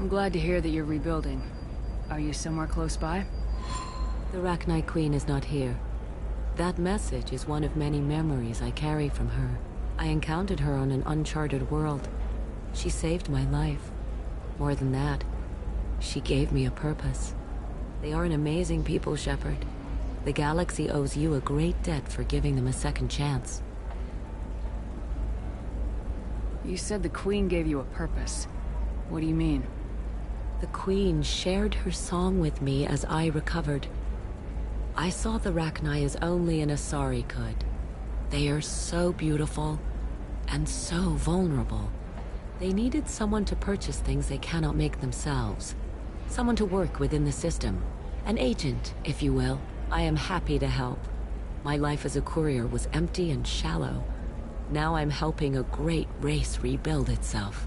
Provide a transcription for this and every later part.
I'm glad to hear that you're rebuilding. Are you somewhere close by? The Rachni Queen is not here. That message is one of many memories I carry from her. I encountered her on an uncharted world. She saved my life. More than that, she gave me a purpose. They are an amazing people, Shephard. The galaxy owes you a great debt for giving them a second chance. You said the Queen gave you a purpose. What do you mean? The Queen shared her song with me as I recovered. I saw the Rachni as only an Asari could. They are so beautiful and so vulnerable. They needed someone to purchase things they cannot make themselves. Someone to work within the system. An agent, if you will. I am happy to help. My life as a courier was empty and shallow. Now I'm helping a great race rebuild itself.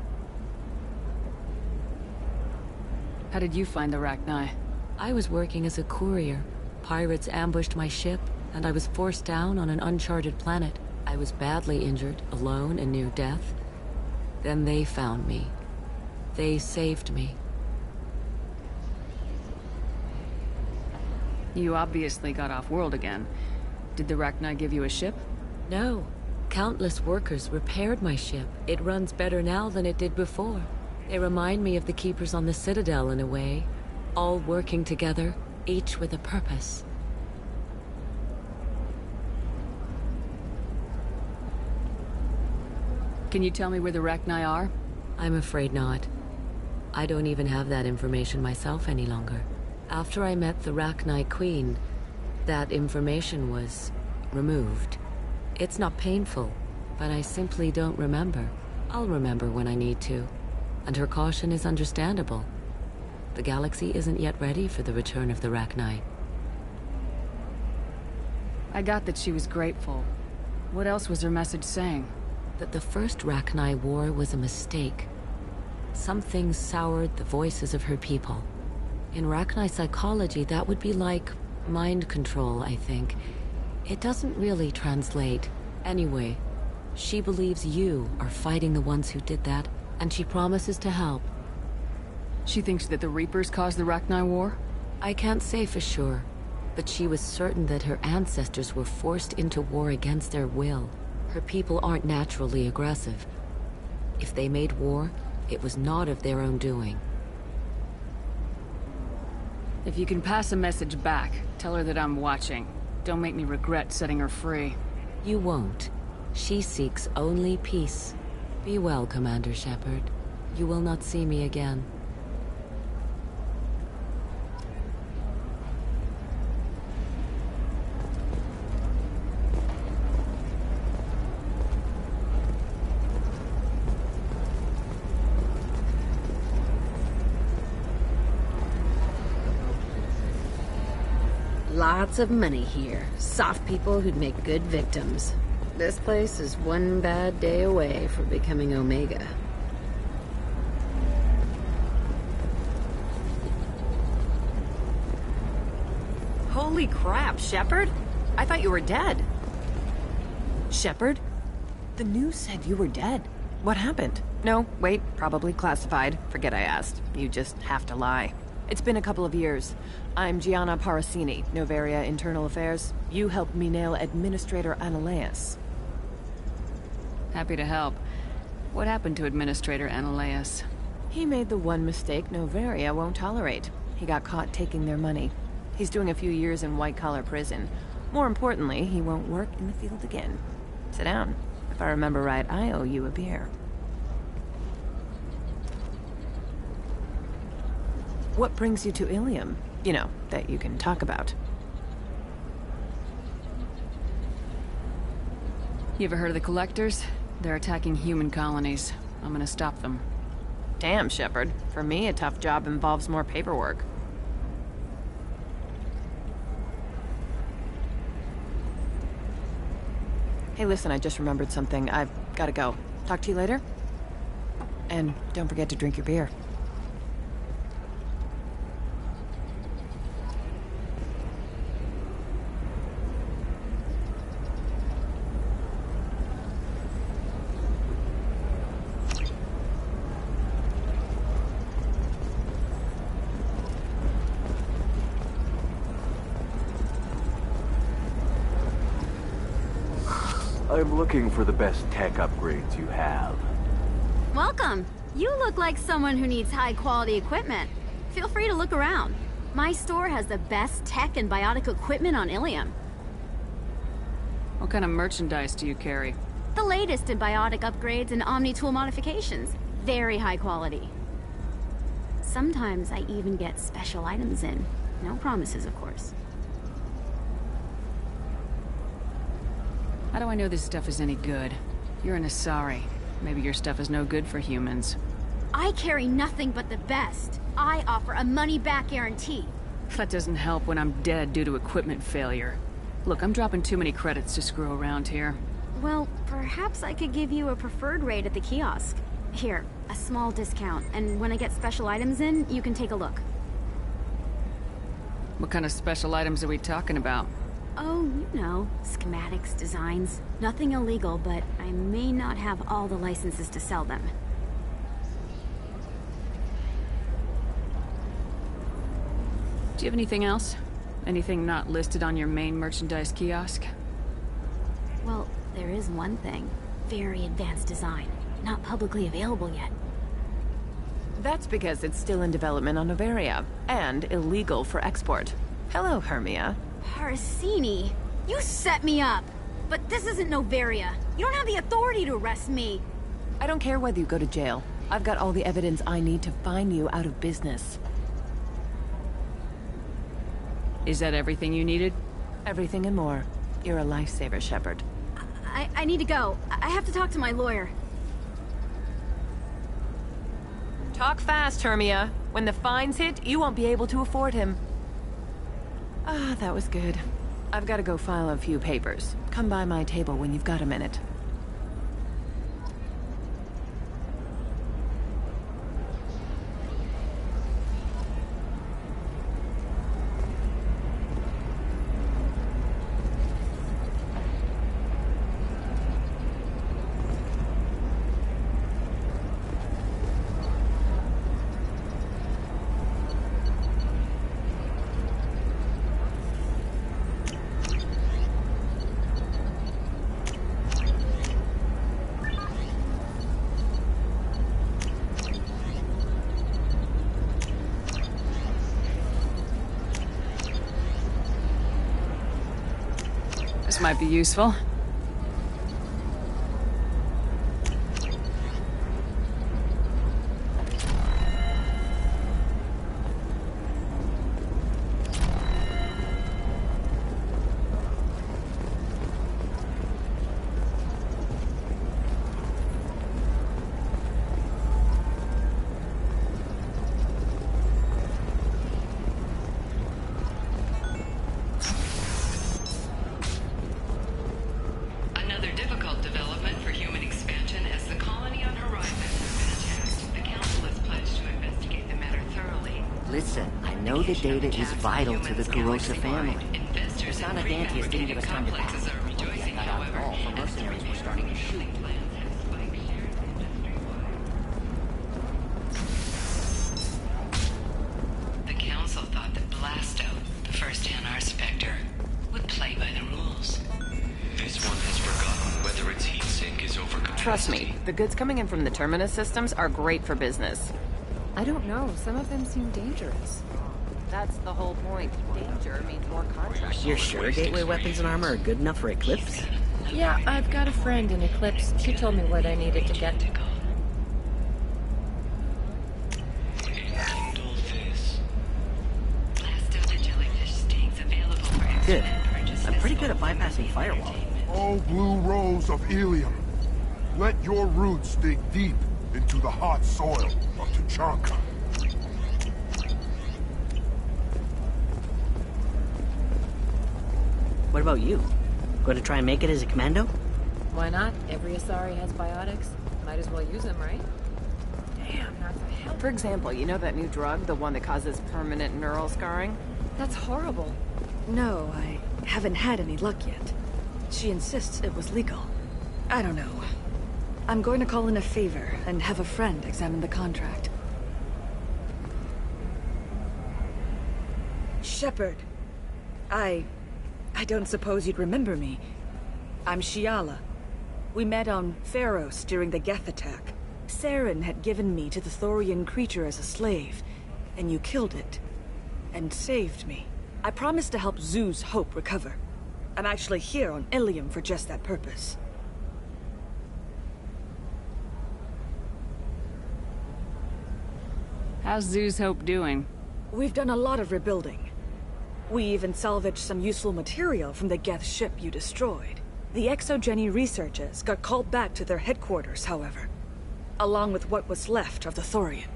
How did you find the Rachni? I was working as a courier. Pirates ambushed my ship, and I was forced down on an uncharted planet. I was badly injured, alone and near death. Then they found me. They saved me. You obviously got off-world again. Did the Rachni give you a ship? No. Countless workers repaired my ship. It runs better now than it did before. They remind me of the Keepers on the Citadel in a way. All working together, each with a purpose. Can you tell me where the Rachni are? I'm afraid not. I don't even have that information myself any longer. After I met the Rachni Queen, that information was removed. It's not painful, but I simply don't remember. I'll remember when I need to. And her caution is understandable. The galaxy isn't yet ready for the return of the Rachni. I got that she was grateful. What else was her message saying? That the first Rachni war was a mistake. Something soured the voices of her people. In Rachni psychology, that would be like mind control, I think. It doesn't really translate. Anyway, she believes you are fighting the ones who did that, and she promises to help. She thinks that the Reapers caused the Rachni war? I can't say for sure, but she was certain that her ancestors were forced into war against their will. Her people aren't naturally aggressive. If they made war, it was not of their own doing. If you can pass a message back, tell her that I'm watching. Don't make me regret setting her free. You won't. She seeks only peace. Be well, Commander Shephard. You will not see me again. Lots of money here. Soft people who'd make good victims. This place is one bad day away from becoming Omega. Holy crap, Shephard! I thought you were dead. Shephard? The news said you were dead. What happened? No, wait, probably classified. Forget I asked. You just have to lie. It's been a couple of years. I'm Gianna Parasini, Noveria Internal Affairs. You helped me nail Administrator Analeas. Happy to help. What happened to Administrator Analeas? He made the one mistake Noveria won't tolerate. He got caught taking their money. He's doing a few years in white-collar prison. More importantly, he won't work in the field again. Sit down. If I remember right, I owe you a beer. What brings you to Ilium? You know, that you can talk about. You ever heard of the Collectors? They're attacking human colonies. I'm gonna stop them. Damn, Shephard. For me, a tough job involves more paperwork. Hey, listen, I just remembered something. I've gotta go. Talk to you later? And don't forget to drink your beer. I'm looking for the best tech upgrades you have. Welcome. You look like someone who needs high-quality equipment. Feel free to look around. My store has the best tech and biotic equipment on Ilium. What kind of merchandise do you carry? The latest in biotic upgrades and omni-tool modifications. Very high quality. Sometimes I even get special items in. No promises, of course. How do I know this stuff is any good? You're an Asari. Maybe your stuff is no good for humans. I carry nothing but the best. I offer a money-back guarantee. That doesn't help when I'm dead due to equipment failure. Look, I'm dropping too many credits to screw around here. Well, perhaps I could give you a preferred rate at the kiosk. Here, a small discount, and when I get special items in, you can take a look. What kind of special items are we talking about? Oh, you know, schematics, designs. Nothing illegal, but I may not have all the licenses to sell them. Do you have anything else? Anything not listed on your main merchandise kiosk? Well, there is one thing. Very advanced design. Not publicly available yet. That's because it's still in development on Novaria, and illegal for export. Hello, Hermia. Parsini, you set me up! But this isn't Novaria. You don't have the authority to arrest me. I don't care whether you go to jail. I've got all the evidence I need to fine you out of business. Is that everything you needed? Everything and more. You're a lifesaver, Shephard. I need to go. I have to talk to my lawyer. Talk fast, Hermia. When the fines hit, you won't be able to afford him. Ah, that was good. I've got to go file a few papers. Come by my table when you've got a minute. This might be useful. Listen, I know the data is vital to the Kurosa family. Kasana Dantius didn't give us time to act. I got out of all for mercenaries were starting to shoot. The Council thought that Blasto, the first NR Spectre, would play by the rules. This one has forgotten whether its heat sink is over capacity. Trust me, the goods coming in from the Terminus systems are great for business. I don't know. Some of them seem dangerous. That's the whole point. Danger means more contracts. You're sure gateway weapons and armor are good enough for Eclipse? Yeah, I've got a friend in Eclipse. She told me what I needed to get. Kindle this. Blasto the jellyfish stings available for Good. purchase. I'm pretty good at bypassing firewall. Oh, blue rose of Ilium, let your roots dig deep into the hot soil of Tuchanka. What about you? Going to try and make it as a commando? Why not? Every Asari has biotics. Might as well use them, right? Damn. For example, you know that new drug, the one that causes permanent neural scarring? That's horrible. No, I haven't had any luck yet. She insists it was legal. I don't know. I'm going to call in a favor and have a friend examine the contract. Shephard. I don't suppose you'd remember me. I'm Shiala, We met on Pharos during the Geth attack. Saren had given me to the Thorian creature as a slave, and you killed it. And saved me. I promised to help Zoo's Hope recover. I'm actually here on Ilium for just that purpose. How's Zoo's Hope doing? We've done a lot of rebuilding. We even salvaged some useful material from the Geth ship you destroyed. The Exogeny researchers got called back to their headquarters, however, along with what was left of the Thorian.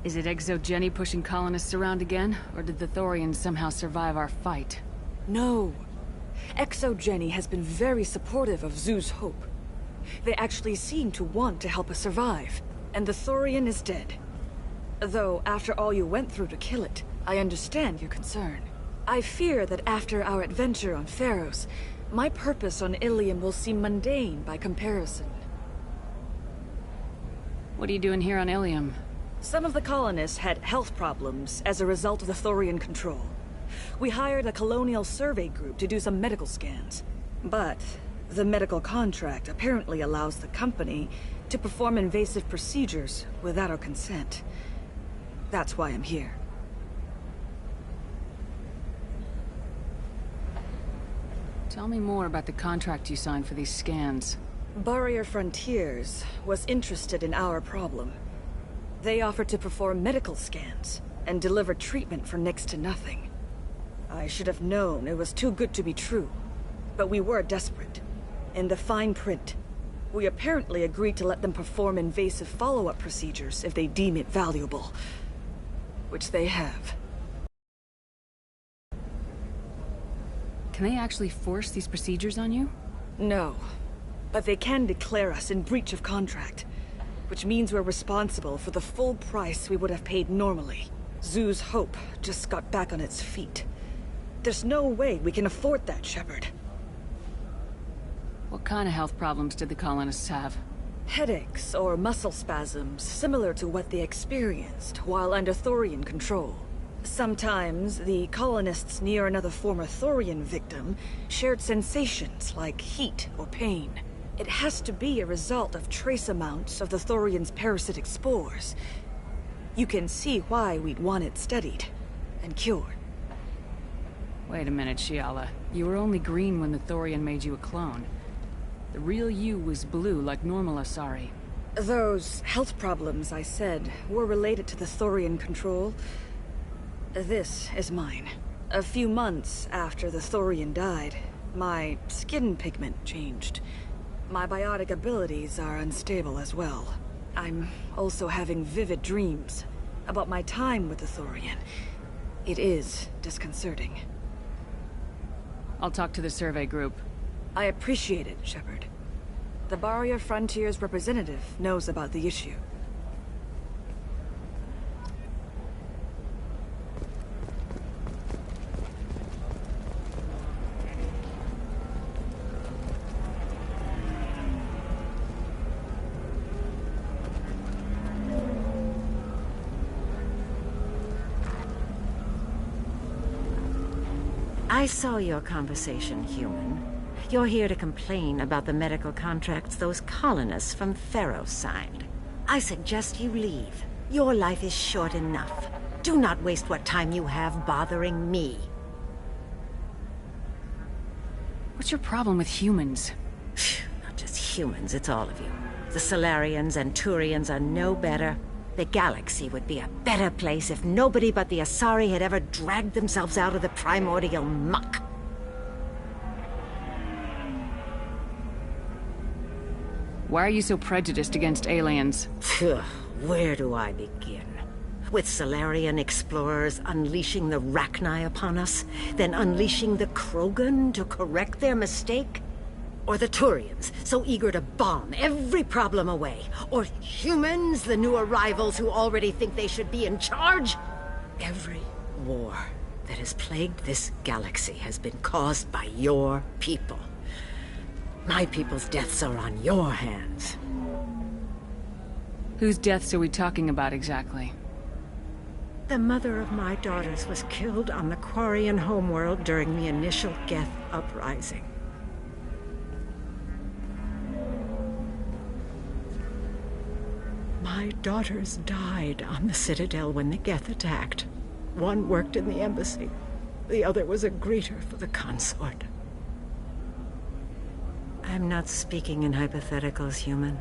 Is it Exogeny pushing colonists around again, or did the Thorians somehow survive our fight? No. Exogeny has been very supportive of Zoo's Hope. They actually seem to want to help us survive, and the Thorian is dead. Though, after all you went through to kill it, I understand your concern. I fear that after our adventure on Pharos, my purpose on Ilium will seem mundane by comparison. What are you doing here on Ilium? Some of the colonists had health problems as a result of the Thorian control. We hired a colonial survey group to do some medical scans. But the medical contract apparently allows the company to perform invasive procedures without our consent. That's why I'm here. Tell me more about the contract you signed for these scans. Barrier Frontiers was interested in our problem. They offered to perform medical scans and deliver treatment for next to nothing. I should have known it was too good to be true, but we were desperate. In the fine print, we apparently agreed to let them perform invasive follow-up procedures if they deem it valuable, which they have. Can they actually force these procedures on you? No, but they can declare us in breach of contract, which means we're responsible for the full price we would have paid normally. Zoo's Hope just got back on its feet. There's no way we can afford that, Shephard. What kind of health problems did the colonists have? Headaches or muscle spasms, similar to what they experienced while under Thorian control. Sometimes, the colonists near another former Thorian victim shared sensations like heat or pain. It has to be a result of trace amounts of the Thorian's parasitic spores. You can see why we'd want it studied and cured. Wait a minute, Shiala. You were only green when the Thorian made you a clone. The real you was blue like normal Asari. Those health problems I said were related to the Thorian control. This is mine. A few months after the Thorian died, my skin pigment changed. My biotic abilities are unstable as well. I'm also having vivid dreams about my time with the Thorian. It is disconcerting. I'll talk to the survey group. I appreciate it, Shephard. The Barrier Frontiers representative knows about the issue. I saw your conversation, human. You're here to complain about the medical contracts those colonists from Pharos signed. I suggest you leave. Your life is short enough. Do not waste what time you have bothering me. What's your problem with humans? Not just humans, it's all of you. The Solarians and Turians are no better. The galaxy would be a better place if nobody but the Asari had ever dragged themselves out of the primordial muck. Why are you so prejudiced against aliens? Where do I begin? With Solarian explorers unleashing the Rachni upon us, then unleashing the Krogan to correct their mistake? Or the Turians, so eager to bomb every problem away? Or humans, the new arrivals who already think they should be in charge? Every war that has plagued this galaxy has been caused by your people. My people's deaths are on your hands. Whose deaths are we talking about exactly? The mother of my daughters was killed on the Quarian homeworld during the initial Geth uprising. My daughters died on the Citadel when the Geth attacked. One worked in the embassy. The other was a greeter for the consort. I'm not speaking in hypotheticals, human.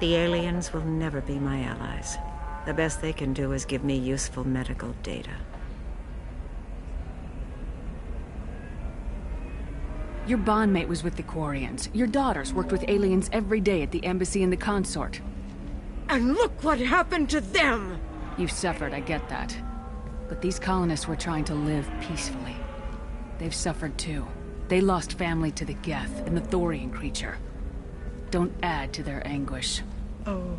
The aliens will never be my allies. The best they can do is give me useful medical data. Your bondmate was with the Quarians. Your daughters worked with aliens every day at the embassy and the consort. And look what happened to them! You've suffered, I get that. But these colonists were trying to live peacefully. They've suffered too. They lost family to the Geth and the Thorian creature. Don't add to their anguish. Oh.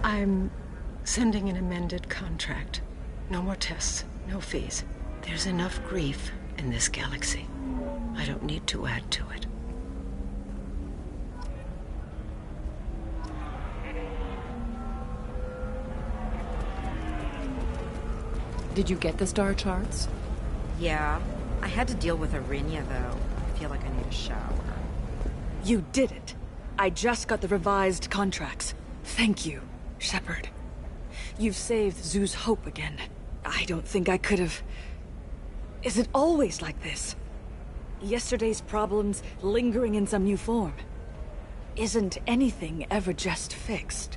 I'm sending an amended contract. No more tests, no fees. There's enough grief in this galaxy. I don't need to add to it. Did you get the star charts? Yeah. I had to deal with Arinia, though. I feel like I need a shower. You did it. I just got the revised contracts. Thank you, Shephard. You've saved Zoo's hope again. I don't think I could have... Is it always like this? Yesterday's problems lingering in some new form? Isn't anything ever just fixed?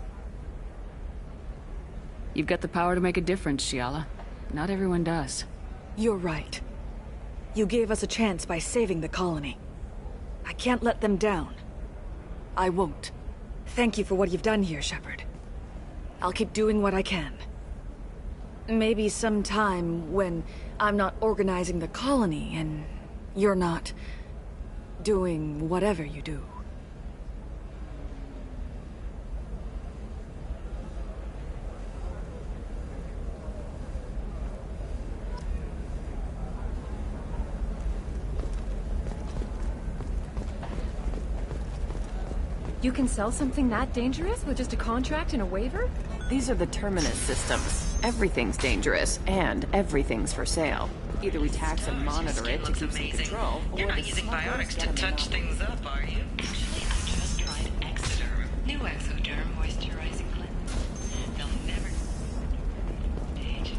You've got the power to make a difference, Shiala. Not everyone does. You're right. You gave us a chance by saving the colony. I can't let them down. I won't. Thank you for what you've done here, Shephard. I'll keep doing what I can. Maybe sometime when I'm not organizing the colony and you're not doing whatever you do. You can sell something that dangerous with just a contract and a waiver? These are the Terminus systems. Everything's dangerous, and everything's for sale. Either we tax and monitor it to keep some control, or You're not using biotics to touch things up, are you? Actually, I just tried Exoderm. New Exoderm moisturizing cleanse. They'll never... Stage.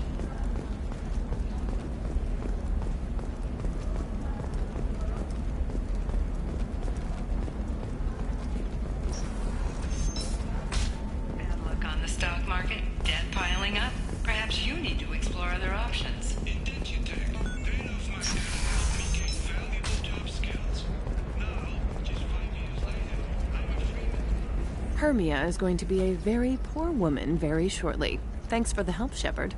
Bad luck on the stock market. Debt piling up. Perhaps you need to explore other options. Hermia is going to be a very poor woman very shortly. Thanks for the help, Shephard.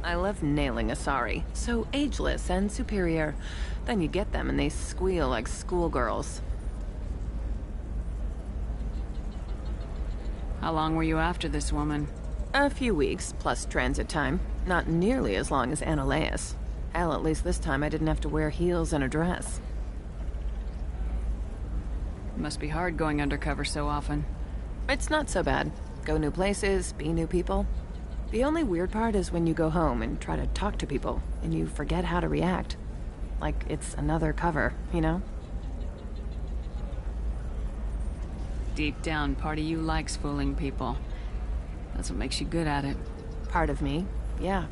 I love nailing Asari. So ageless and superior. Then you get them and they squeal like schoolgirls. How long were you after this woman? A few weeks, plus transit time. Not nearly as long as Annaleus. Hell, at least this time I didn't have to wear heels and a dress. Must be hard going undercover so often. It's not so bad. Go new places, be new people. The only weird part is when you go home and try to talk to people, and you forget how to react. Like it's another cover, you know? Deep down, part of you likes fooling people. That's what makes you good at it. Part of me, yeah.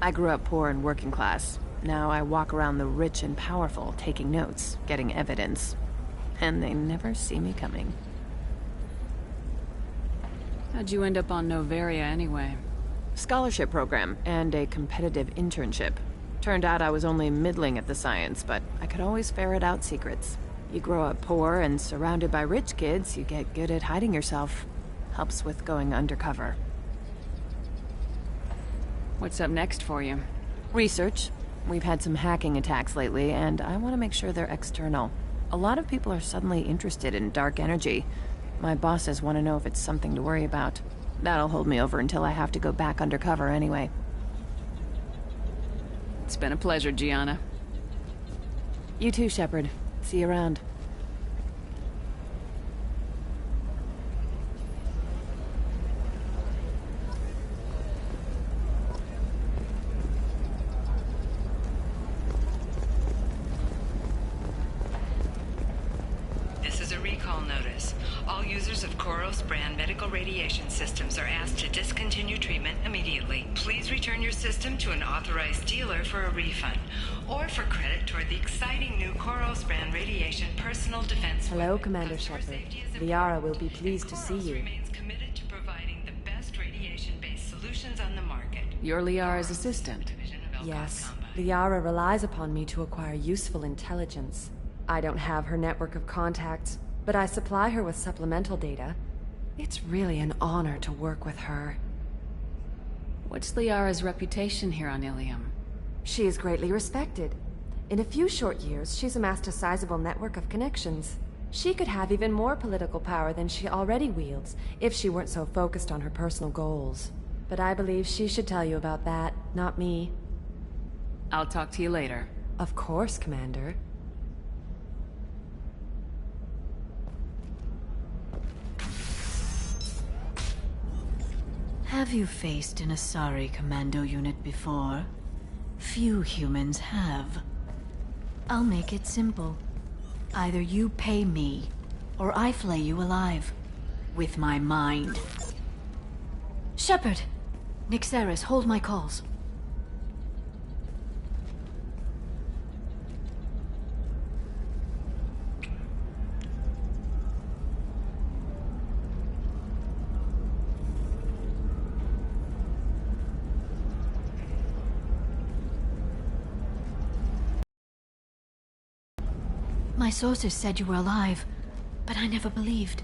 I grew up poor and working class. Now I walk around the rich and powerful, taking notes, getting evidence. And they never see me coming. How'd you end up on Noveria anyway? Scholarship program and a competitive internship. Turned out I was only middling at the science, but I could always ferret out secrets. You grow up poor and surrounded by rich kids, you get good at hiding yourself. Helps with going undercover. What's up next for you? Research. We've had some hacking attacks lately, and I want to make sure they're external. A lot of people are suddenly interested in dark energy. My bosses want to know if it's something to worry about. That'll hold me over until I have to go back undercover anyway. It's been a pleasure, Gianna. You too, Shephard. See you around. is a recall notice. All users of Koros brand medical radiation systems are asked to discontinue treatment immediately. Please return your system to an authorized dealer for a refund, or for credit toward the exciting new Koros brand radiation personal defense. Hello, Commander Shephard. Liara will be pleased to see you. Remains committed to providing the best radiation-based solutions on the market. You're Liara's assistant. Yes, Liara relies upon me to acquire useful intelligence. I don't have her network of contacts, but I supply her with supplemental data. It's really an honor to work with her. What's Liara's reputation here on Ilium? She is greatly respected. In a few short years, she's amassed a sizable network of connections. She could have even more political power than she already wields, if she weren't so focused on her personal goals. But I believe she should tell you about that, not me. I'll talk to you later. Of course, Commander. Have you faced an Asari commando unit before? Few humans have. I'll make it simple. Either you pay me, or I flay you alive. With my mind. Shephard! Nixeris, hold my calls. My sources said you were alive, but I never believed.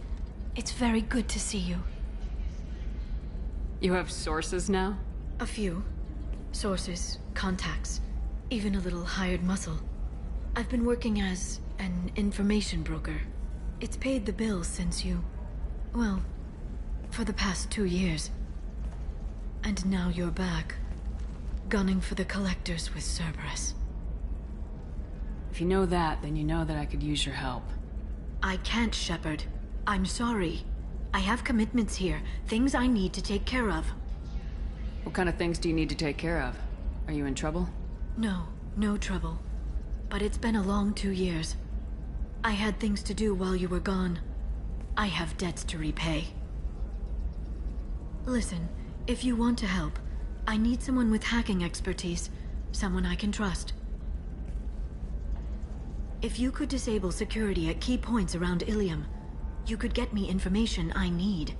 It's very good to see you. You have sources now? A few. Sources, contacts, even a little hired muscle. I've been working as an information broker. It's paid the bills since you... well, for the past 2 years. And now you're back, gunning for the Collectors with Cerberus. If you know that, then you know that I could use your help. I can't, Shephard. I'm sorry. I have commitments here, things I need to take care of. What kind of things do you need to take care of? Are you in trouble? No, no trouble. But it's been a long 2 years. I had things to do while you were gone. I have debts to repay. Listen, if you want to help, I need someone with hacking expertise. Someone I can trust. If you could disable security at key points around Ilium, you could get me information I need.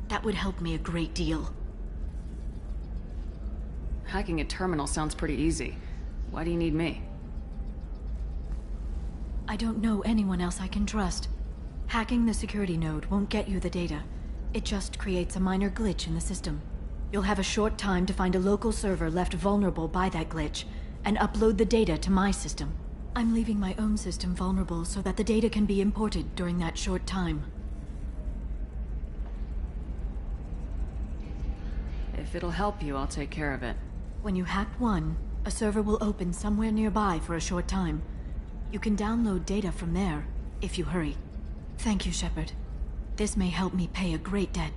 That would help me a great deal. Hacking a terminal sounds pretty easy. Why do you need me? I don't know anyone else I can trust. Hacking the security node won't get you the data. It just creates a minor glitch in the system. You'll have a short time to find a local server left vulnerable by that glitch, and upload the data to my system. I'm leaving my own system vulnerable so that the data can be imported during that short time. If it'll help you, I'll take care of it. When you hack one, a server will open somewhere nearby for a short time. You can download data from there, if you hurry. Thank you, Shephard. This may help me pay a great debt.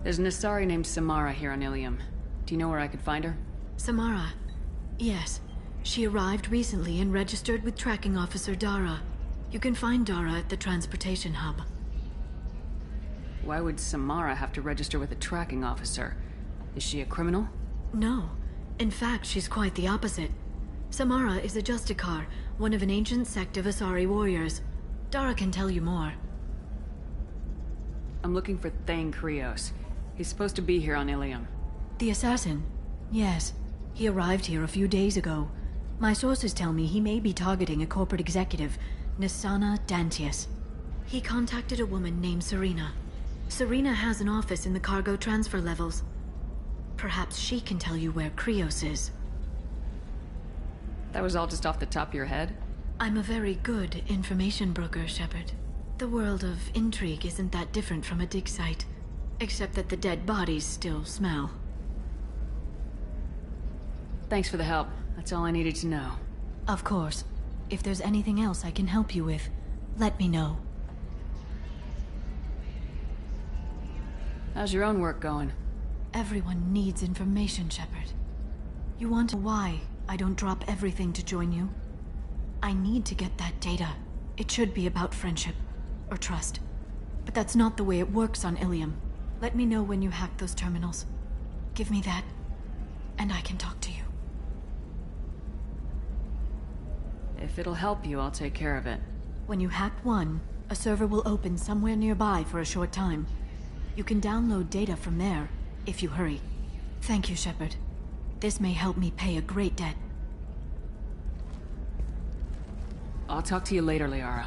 There's an Asari named Samara here on Ilium. Do you know where I could find her? Samara. Yes. She arrived recently and registered with Tracking Officer Dara. You can find Dara at the transportation hub. Why would Samara have to register with a tracking officer? Is she a criminal? No. In fact, she's quite the opposite. Samara is a Justicar, one of an ancient sect of Asari warriors. Dara can tell you more. I'm looking for Thane Krios. He's supposed to be here on Ilium. The assassin? Yes. He arrived here a few days ago. My sources tell me he may be targeting a corporate executive, Nisana Dantius. He contacted a woman named Serena. Serena has an office in the cargo transfer levels. Perhaps she can tell you where Krios is. That was all just off the top of your head? I'm a very good information broker, Shephard. The world of intrigue isn't that different from a dig site, except that the dead bodies still smell. Thanks for the help. That's all I needed to know. Of course. If there's anything else I can help you with, let me know. How's your own work going? Everyone needs information, Shephard. You want to know why I don't drop everything to join you? I need to get that data. It should be about friendship. Or trust. But that's not the way it works on Ilium. Let me know when you hack those terminals. Give me that, and I can talk to you. If it'll help you, I'll take care of it. When you hack one, a server will open somewhere nearby for a short time. You can download data from there, if you hurry. Thank you, Shephard. This may help me pay a great debt. I'll talk to you later, Liara.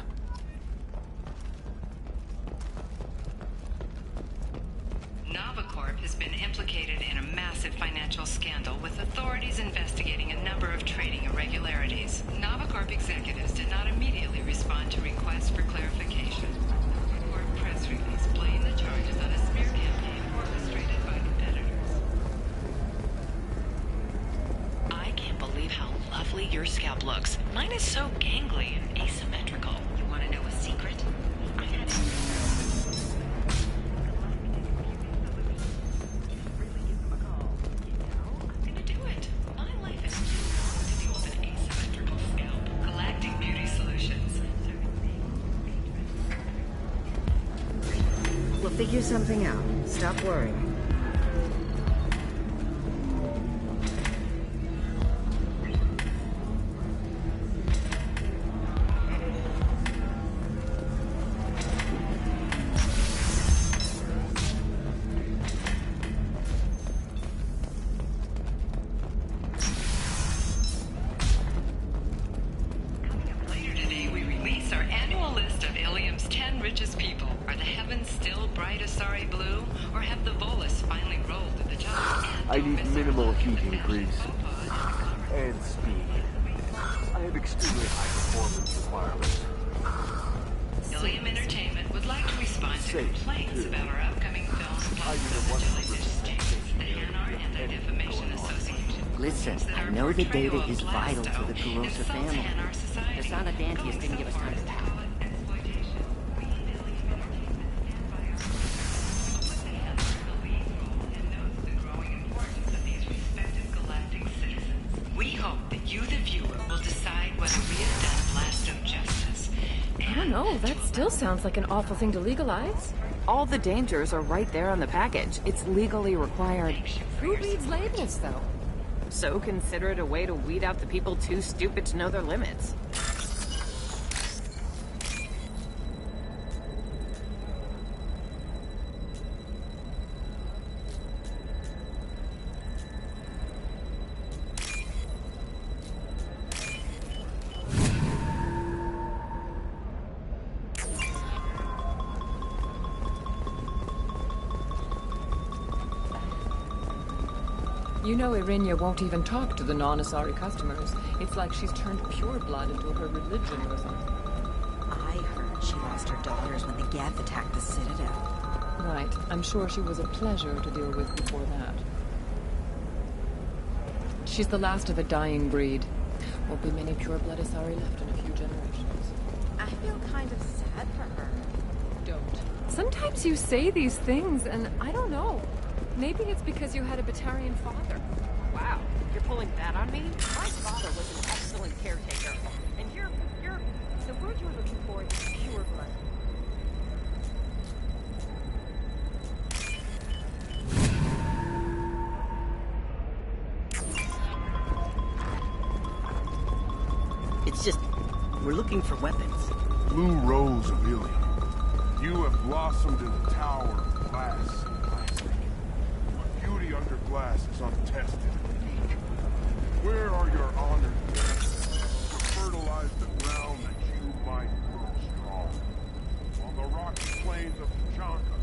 Novacorp has been implicated in a massive financial scandal with authorities investigating a number of trading irregularities. Novacorp executives did not immediately respond to requests for clarification. The Corp press release blamed the charges on a smear campaign orchestrated by competitors. I can't believe how lovely your scalp looks. Mine is so gangly and asymmetrical. You want to know a secret? I had figure something out. Stop worrying. Later today, we release our annual list of Ilium's 10 richest people. Are the heavens still bright Asari blue, or have the Volus finally rolled to the top? I need minimal heating grease. And speed. I have extremely high performance requirements. Ilium Entertainment would like to respond to complaints about our upcoming film, the Hanar Anti-Defamation Association. Listen, I know the data is vital to the Kurosa family. The Sanadantius didn't give us time to pack. We hope that you, the viewer, will decide whether we have done blast of justice. I don't know, that still sounds like an awful thing to legalize. All the dangers are right there on the package. It's legally required. Who reads labels, though? So consider it a way to weed out the people too stupid to know their limits. You know Irinia won't even talk to the non-Asari customers. It's like she's turned pure blood into her religion or something. I heard she lost her daughters when the Geth attacked the Citadel. Right. I'm sure she was a pleasure to deal with before that. She's the last of a dying breed. Won't be many pure-blood Asari left in a few generations. I feel kind of sad for her. Don't. Sometimes you say these things, and I don't know. Maybe it's because you had a Batarian father. Wow, you're pulling that on me? My father was an excellent caretaker. And you're... The word you're looking for is pure blood. It's just, we're looking for weapons. Blue rose of Ilium. You have blossomed in a tower of glass and plastic. But beauty under glass is untested and unique. Where are your honored guests to fertilize the ground that you might grow strong? On the rocky plains of Tuchanka,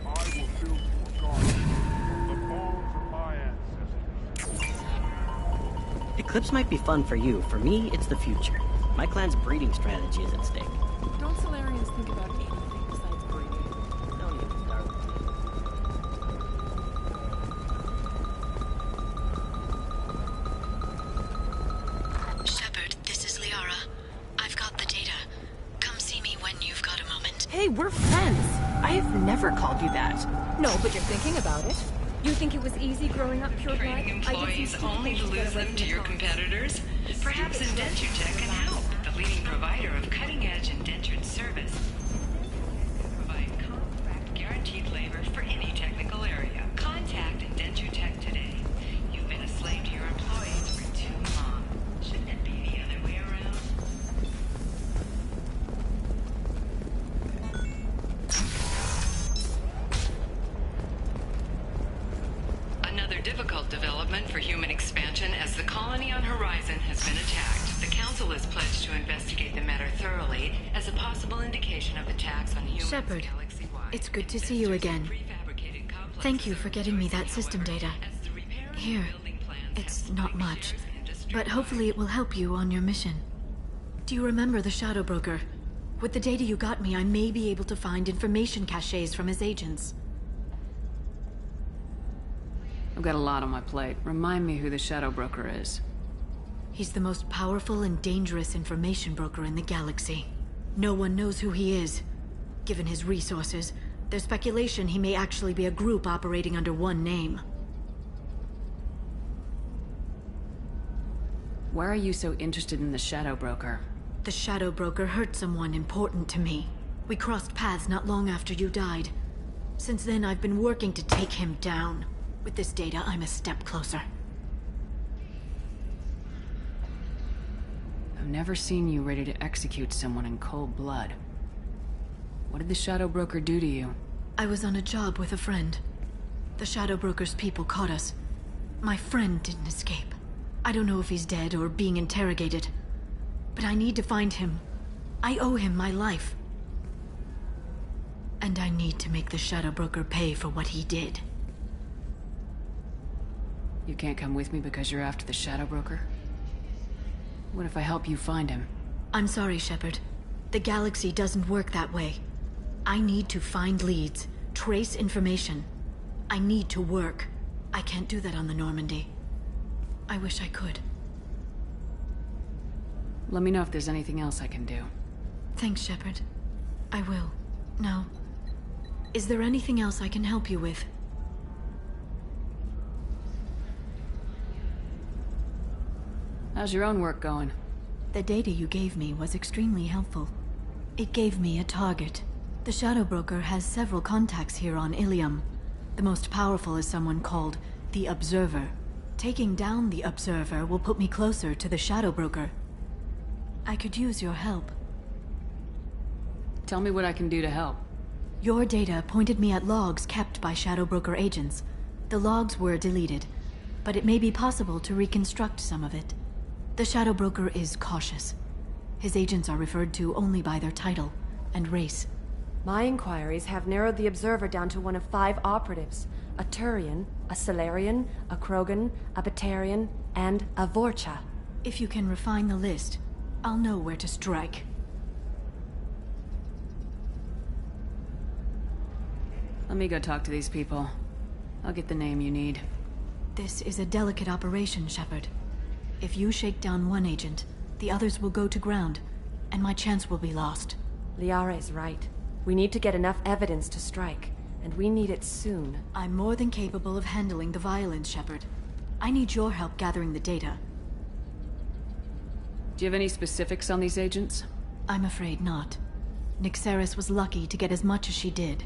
I will build you a garden from the bones of my ancestors. Eclipse might be fun for you. For me, it's the future. My clan's breeding strategy is at stake. Don't Solarians think about anything besides breeding? No need to start with me. Shephard, this is Liara. I've got the data. Come see me when you've got a moment. Hey, we're friends. I have never called you that. No, but you're thinking about it. You think it was easy growing up pure blood? Training employees only to lose them to your competitors? Perhaps Indentutech can help. The provider of cutting-edge indentured service. Provide contract guaranteed labor for any technical area. Contact Indenture Tech today. You've been a slave to your employees for too long. Shouldn't it be the other way around? Another difficult development for human expansion as the colony on Horizon has been attacked. The Council has pledged to investigate the matter thoroughly as a possible indication of attacks on humans. Shephard, it's good to see you again. Thank you for getting me that system data. Here, it's not much, but hopefully it will help you on your mission. Do you remember the Shadow Broker? With the data you got me, I may be able to find information caches from his agents. I've got a lot on my plate. Remind me who the Shadow Broker is. He's the most powerful and dangerous information broker in the galaxy. No one knows who he is. Given his resources, there's speculation he may actually be a group operating under one name. Why are you so interested in the Shadow Broker? The Shadow Broker hurt someone important to me. We crossed paths not long after you died. Since then, I've been working to take him down. With this data, I'm a step closer. I've never seen you ready to execute someone in cold blood. What did the Shadow Broker do to you? I was on a job with a friend. The Shadow Broker's people caught us. My friend didn't escape. I don't know if he's dead or being interrogated. But I need to find him. I owe him my life. And I need to make the Shadow Broker pay for what he did. You can't come with me because you're after the Shadow Broker? What if I help you find him? I'm sorry, Shephard. The galaxy doesn't work that way. I need to find leads, trace information. I need to work. I can't do that on the Normandy. I wish I could. Let me know if there's anything else I can do. Thanks, Shephard. I will. Now, is there anything else I can help you with? How's your own work going? The data you gave me was extremely helpful. It gave me a target. The Shadow Broker has several contacts here on Ilium. The most powerful is someone called the Observer. Taking down the Observer will put me closer to the Shadow Broker. I could use your help. Tell me what I can do to help. Your data pointed me at logs kept by Shadow Broker agents. The logs were deleted, but it may be possible to reconstruct some of it. The Shadow Broker is cautious. His agents are referred to only by their title and race. My inquiries have narrowed the Observer down to one of 5 operatives. A Turian, a Salarian, a Krogan, a Batarian, and a Vorcha. If you can refine the list, I'll know where to strike. Let me go talk to these people. I'll get the name you need. This is a delicate operation, Shephard. If you shake down one agent, the others will go to ground, and my chance will be lost. Liara is right. We need to get enough evidence to strike, and we need it soon. I'm more than capable of handling the violence, Shephard. I need your help gathering the data. Do you have any specifics on these agents? I'm afraid not. Nyxeris was lucky to get as much as she did.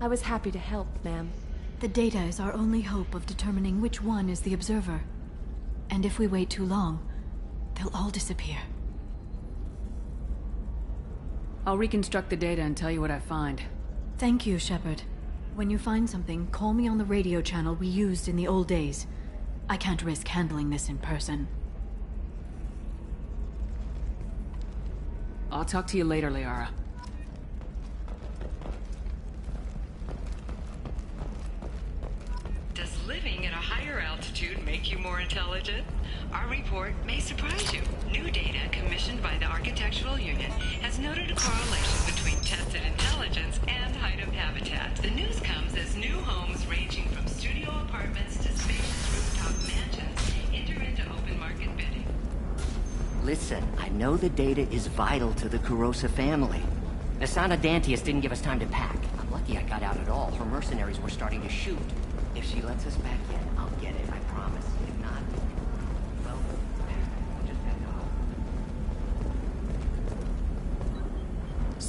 I was happy to help, ma'am. The data is our only hope of determining which one is the Observer. And if we wait too long, they'll all disappear. I'll reconstruct the data and tell you what I find. Thank you, Shephard. When you find something, call me on the radio channel we used in the old days. I can't risk handling this in person. I'll talk to you later, Liara. Does living at a higher altitude make you more intelligent? Our report may surprise you. New data commissioned by the Architectural Union has noted a correlation between tested intelligence and height of habitat. The news comes as new homes ranging from studio apartments to spacious rooftop mansions enter into open market bidding. Listen, I know the data is vital to the Kurosa family. Nasana Dantius didn't give us time to pack. I'm lucky I got out at all. Her mercenaries were starting to shoot. If she lets us back in, I'll get it, I promise. If not, well, we'll just head off.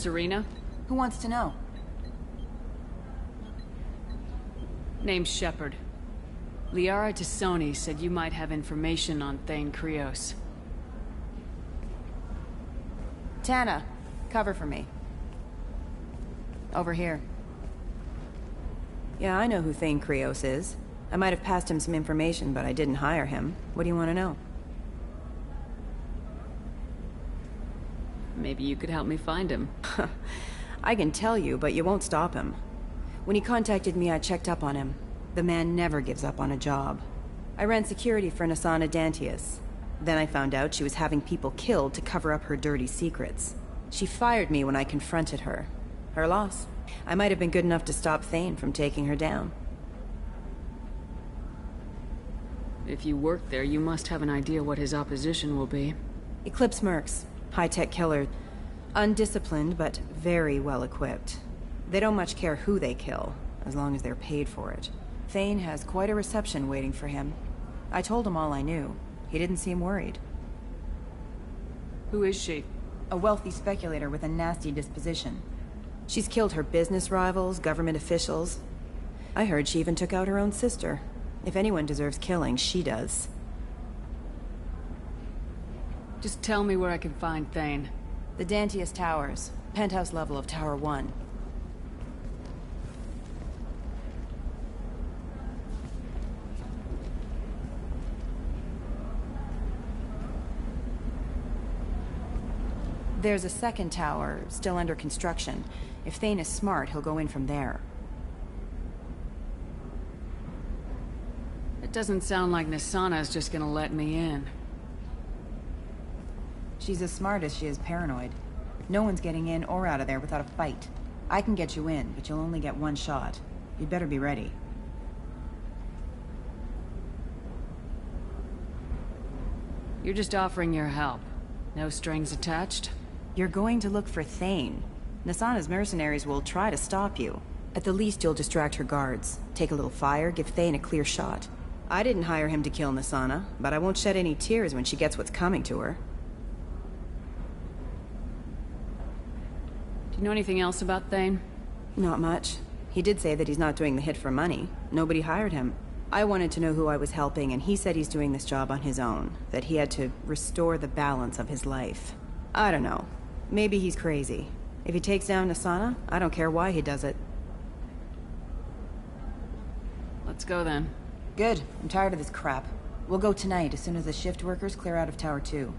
Serena? Who wants to know? Name's Shephard. Liara Tassoni said you might have information on Thane Krios. Tana, cover for me. Over here. Yeah, I know who Thane Krios is. I might have passed him some information, but I didn't hire him. What do you want to know? Maybe you could help me find him. I can tell you, but you won't stop him. When he contacted me, I checked up on him. The man never gives up on a job. I ran security for Nasana Dantius. Then I found out she was having people killed to cover up her dirty secrets. She fired me when I confronted her. Her loss. I might have been good enough to stop Thane from taking her down. If you work there, you must have an idea what his opposition will be. Eclipse mercs. High-tech killer. Undisciplined, but very well equipped. They don't much care who they kill, as long as they're paid for it. Thane has quite a reception waiting for him. I told him all I knew. He didn't seem worried. Who is she? A wealthy speculator with a nasty disposition. She's killed her business rivals, government officials. I heard she even took out her own sister. If anyone deserves killing, she does. Just tell me where I can find Thane. The Dantius Towers. Penthouse level of Tower 1. There's a second tower, still under construction. If Thane is smart, he'll go in from there. It doesn't sound like Nasana's just gonna let me in. She's as smart as she is paranoid. No one's getting in or out of there without a fight. I can get you in, but you'll only get one shot. You'd better be ready. You're just offering your help. No strings attached? You're going to look for Thane. Nasana's mercenaries will try to stop you. At the least, you'll distract her guards. Take a little fire, give Thane a clear shot. I didn't hire him to kill Nasana, but I won't shed any tears when she gets what's coming to her. Do you know anything else about Thane? Not much. He did say that he's not doing the hit for money. Nobody hired him. I wanted to know who I was helping, and he said he's doing this job on his own. That he had to restore the balance of his life. I don't know. Maybe he's crazy. If he takes down Nasana, I don't care why he does it. Let's go then. Good. I'm tired of this crap. We'll go tonight as soon as the shift workers clear out of Tower 2.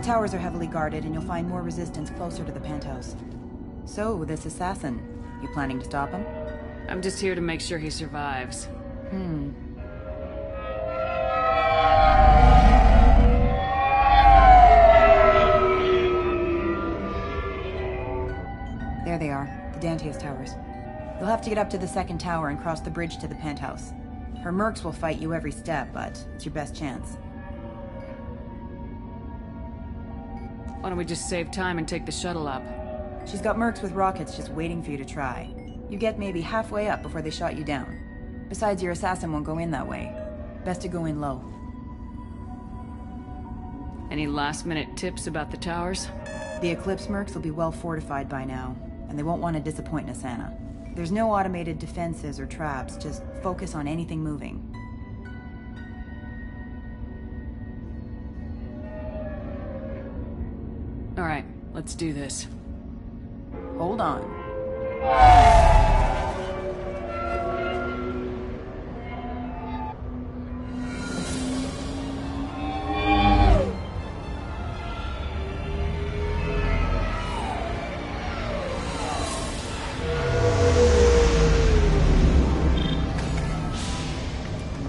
towers are heavily guarded, and you'll find more resistance closer to the penthouse. So, this assassin, you planning to stop him? I'm just here to make sure he survives. There they are, the Dantius towers. You'll have to get up to the second tower and cross the bridge to the penthouse. Her mercs will fight you every step, but it's your best chance. Why don't we just save time and take the shuttle up? She's got mercs with rockets just waiting for you to try. You get maybe halfway up before they shot you down. Besides, your assassin won't go in that way. Best to go in low. Any last-minute tips about the towers? The Eclipse mercs will be well fortified by now, and they won't want to disappoint Nasana. There's no automated defenses or traps, just focus on anything moving. All right, let's do this. Hold on.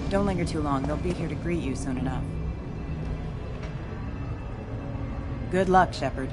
Don't linger too long. They'll be here to greet you soon enough. Good luck, Shephard.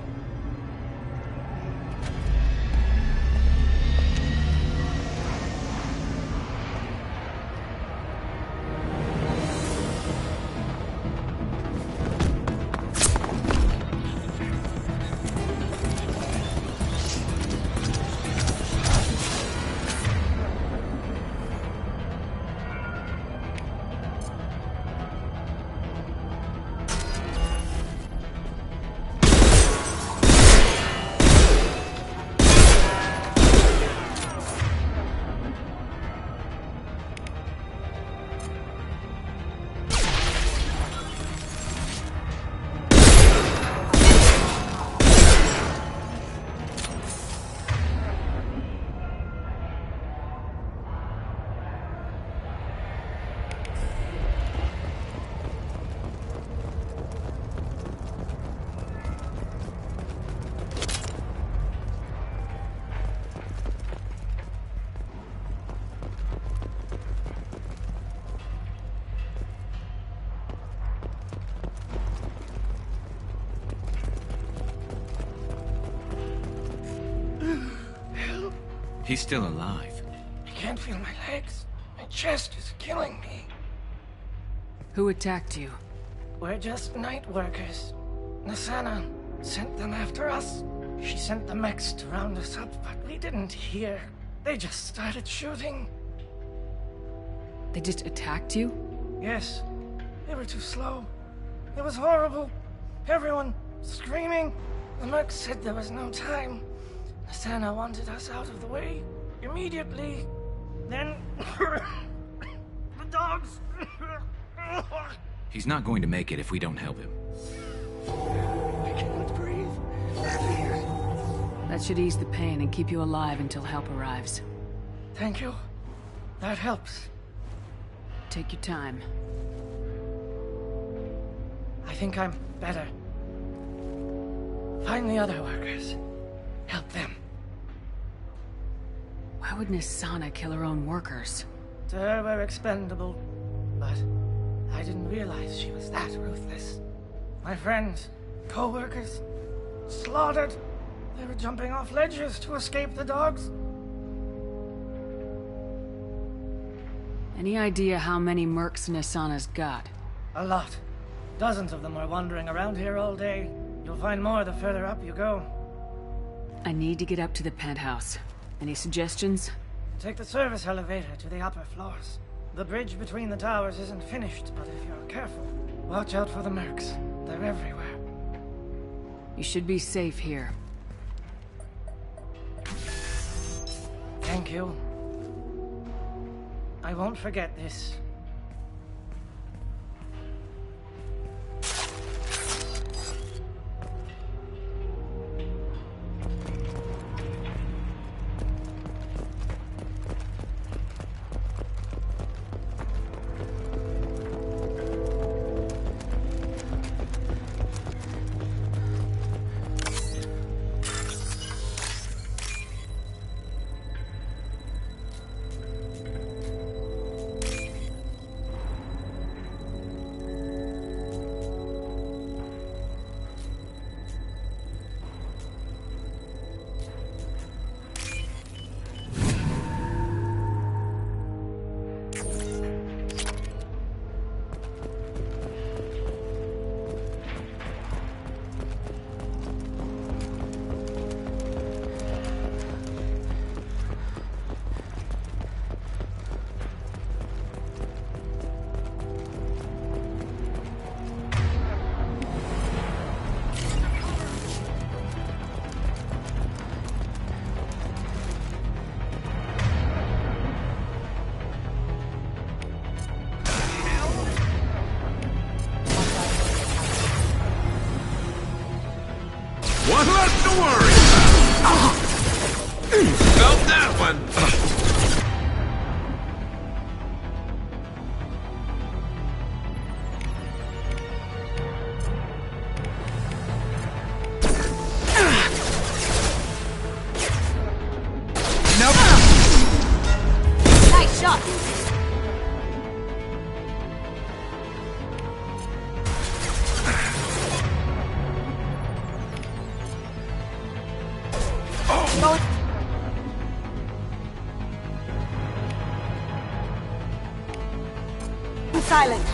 He's still alive. I can't feel my legs. My chest is killing me. Who attacked you? We're just night workers. Nasana sent them after us. She sent the mechs to round us up, but we didn't hear. They just started shooting. They just attacked you? Yes. They were too slow. It was horrible. Everyone screaming. The mechs said there was no time. Nasana wanted us out of the way immediately. Then the dogs. He's not going to make it if we don't help him. I can't breathe. That should ease the pain and keep you alive until help arrives. Thank you. That helps. Take your time. I think I'm better. Find the other workers. Help them. Why would Nasana kill her own workers? To her, we're expendable. But I didn't realize she was that ruthless. My friends, co-workers, slaughtered. They were jumping off ledges to escape the dogs. Any idea how many mercs Nasana's got? A lot. Dozens of them are wandering around here all day. You'll find more the further up you go. I need to get up to the penthouse. Any suggestions? Take the service elevator to the upper floors. The bridge between the towers isn't finished, but if you're careful, watch out for the mercs. They're everywhere. You should be safe here. Thank you. I won't forget this. One less to worry about! Felt that one! Nice shot! Silent.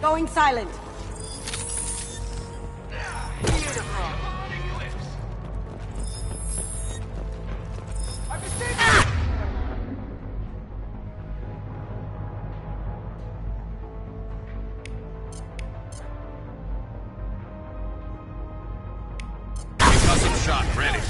Going silent. Custom shot ready.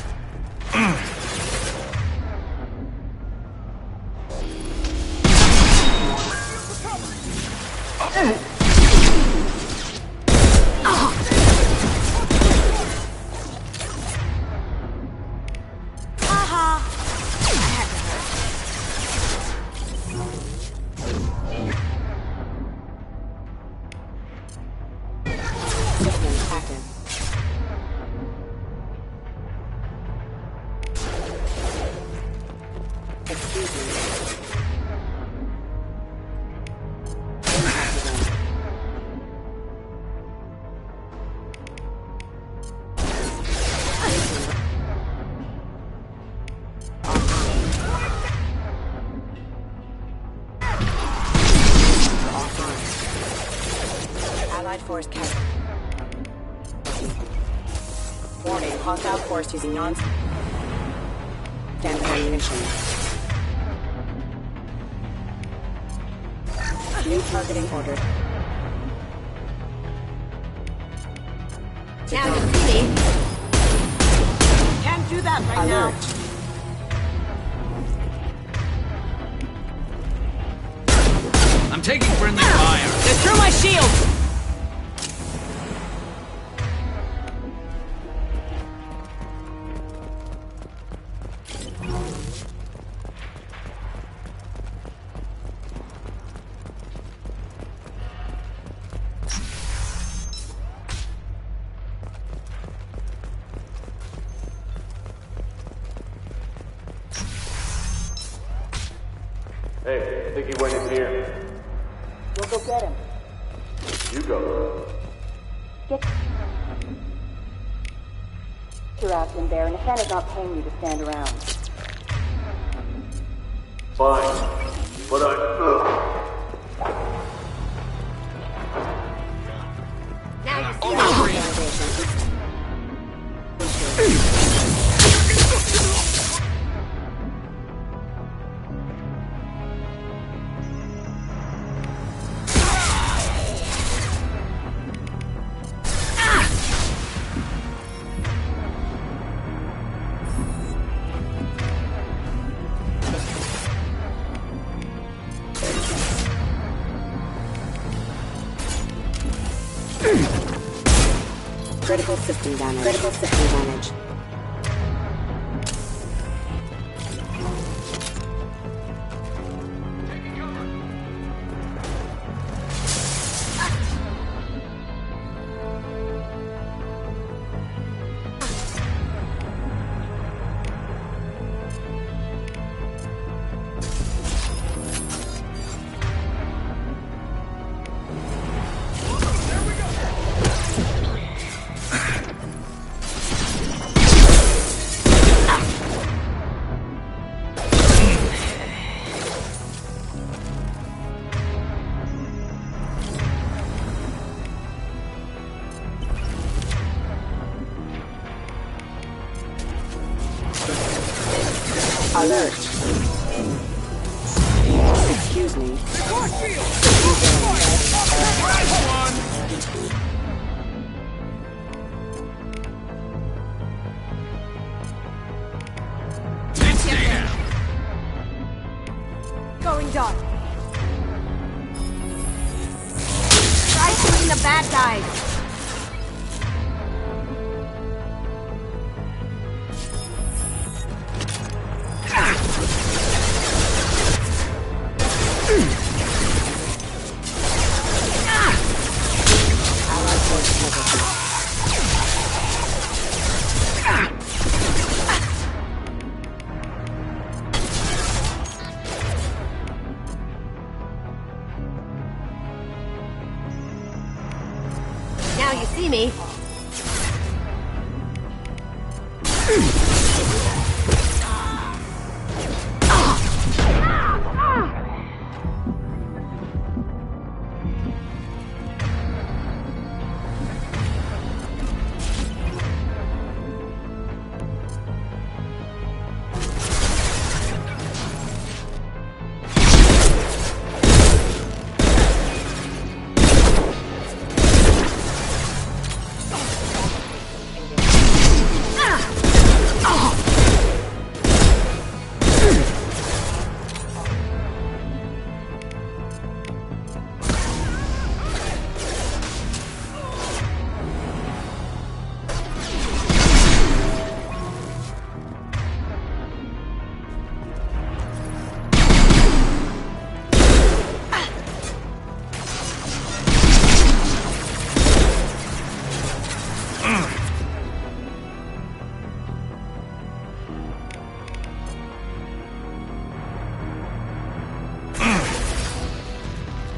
Force capture. Warning, hostile force using non-standard ammunition. New targeting ordered. the Now dog. you see me. Can't do that right now. I'm taking friendly fire. They're through my shield! Hey, I think he went in here. We'll go get him. You go. Get your ass in there, and Nathana's not paying you to stand around. Fine. But Now you see me. Critical system damage. Critical system damage. Alert. Excuse me. Going dark. Try shooting the bad guys. Now you see me.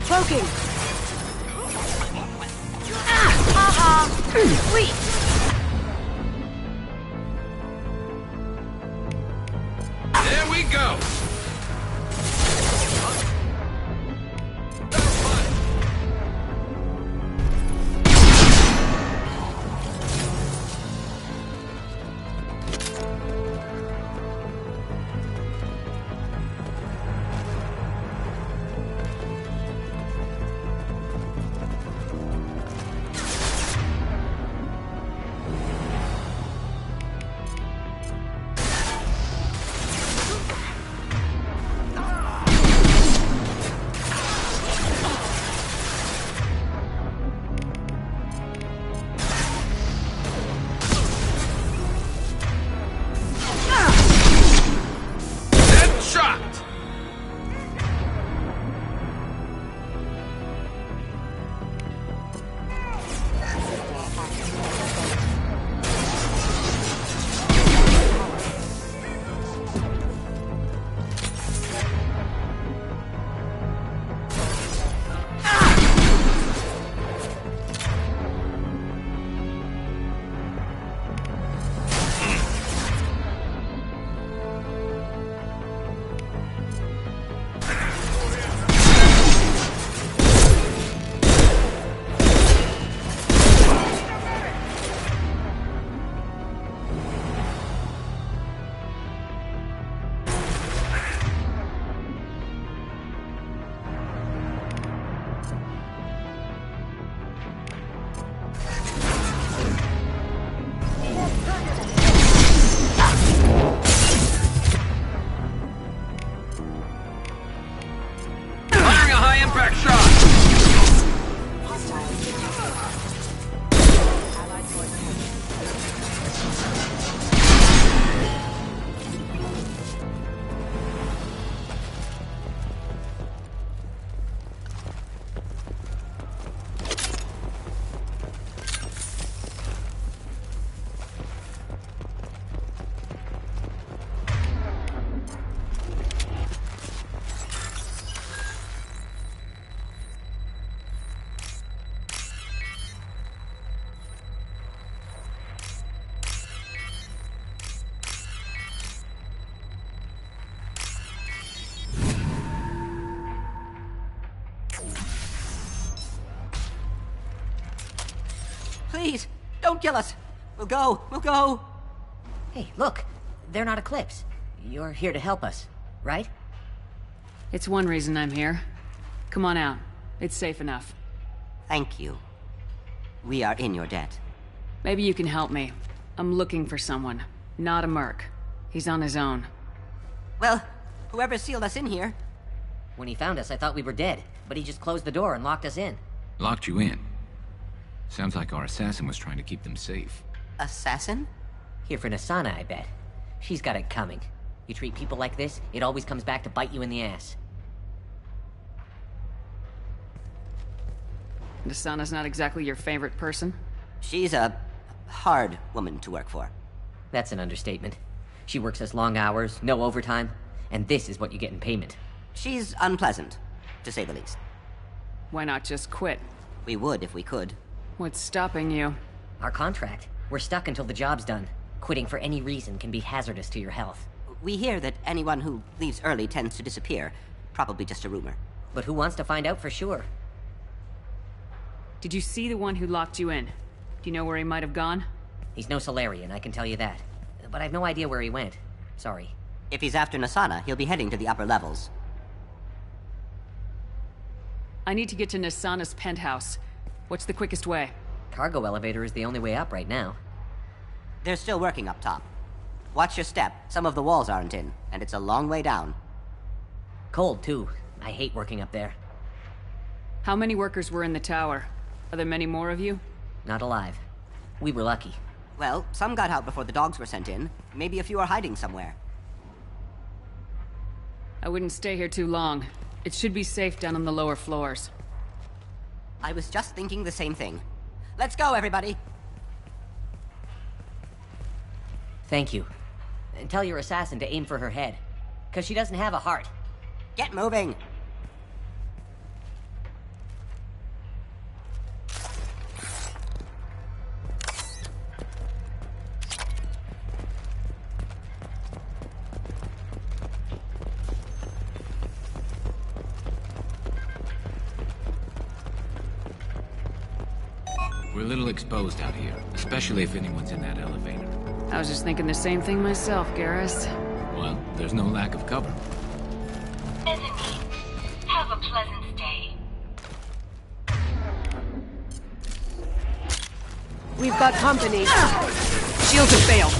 Choking. Sweet. There we go. Please, don't kill us. We'll go. We'll go. Hey, look. They're not Eclipse. You're here to help us, right? It's one reason I'm here. Come on out. It's safe enough. Thank you. We are in your debt. Maybe you can help me. I'm looking for someone. Not a merc. He's on his own. Well, whoever sealed us in here. When he found us, I thought we were dead, but he just closed the door and locked us in. Locked you in? Sounds like our assassin was trying to keep them safe. Assassin? Here for Nasana, I bet. She's got it coming. You treat people like this, it always comes back to bite you in the ass. Nasana's not exactly your favorite person? She's a hard woman to work for. That's an understatement. She works us long hours, no overtime, and this is what you get in payment. She's unpleasant, to say the least. Why not just quit? We would if we could. What's stopping you? Our contract. We're stuck until the job's done. Quitting for any reason can be hazardous to your health. We hear that anyone who leaves early tends to disappear. Probably just a rumor. But who wants to find out for sure? Did you see the one who locked you in? Do you know where he might have gone? He's no Solarian, I can tell you that. But I've no idea where he went. Sorry. If he's after Nasana, he'll be heading to the upper levels. I need to get to Nasana's penthouse. What's the quickest way? Cargo elevator is the only way up right now. They're still working up top. Watch your step. Some of the walls aren't in, and it's a long way down. Cold, too. I hate working up there. How many workers were in the tower? Are there many more of you? Not alive. We were lucky. Well, some got out before the dogs were sent in. Maybe a few are hiding somewhere. I wouldn't stay here too long. It should be safe down on the lower floors. I was just thinking the same thing. Let's go, everybody! Thank you. And tell your assassin to aim for her head. 'Cause she doesn't have a heart. Get moving! We're a little exposed out here, especially if anyone's in that elevator. I was just thinking the same thing myself, Garrus. Well, there's no lack of cover. Mezzanine, have a pleasant stay. We've got company. Shields have failed.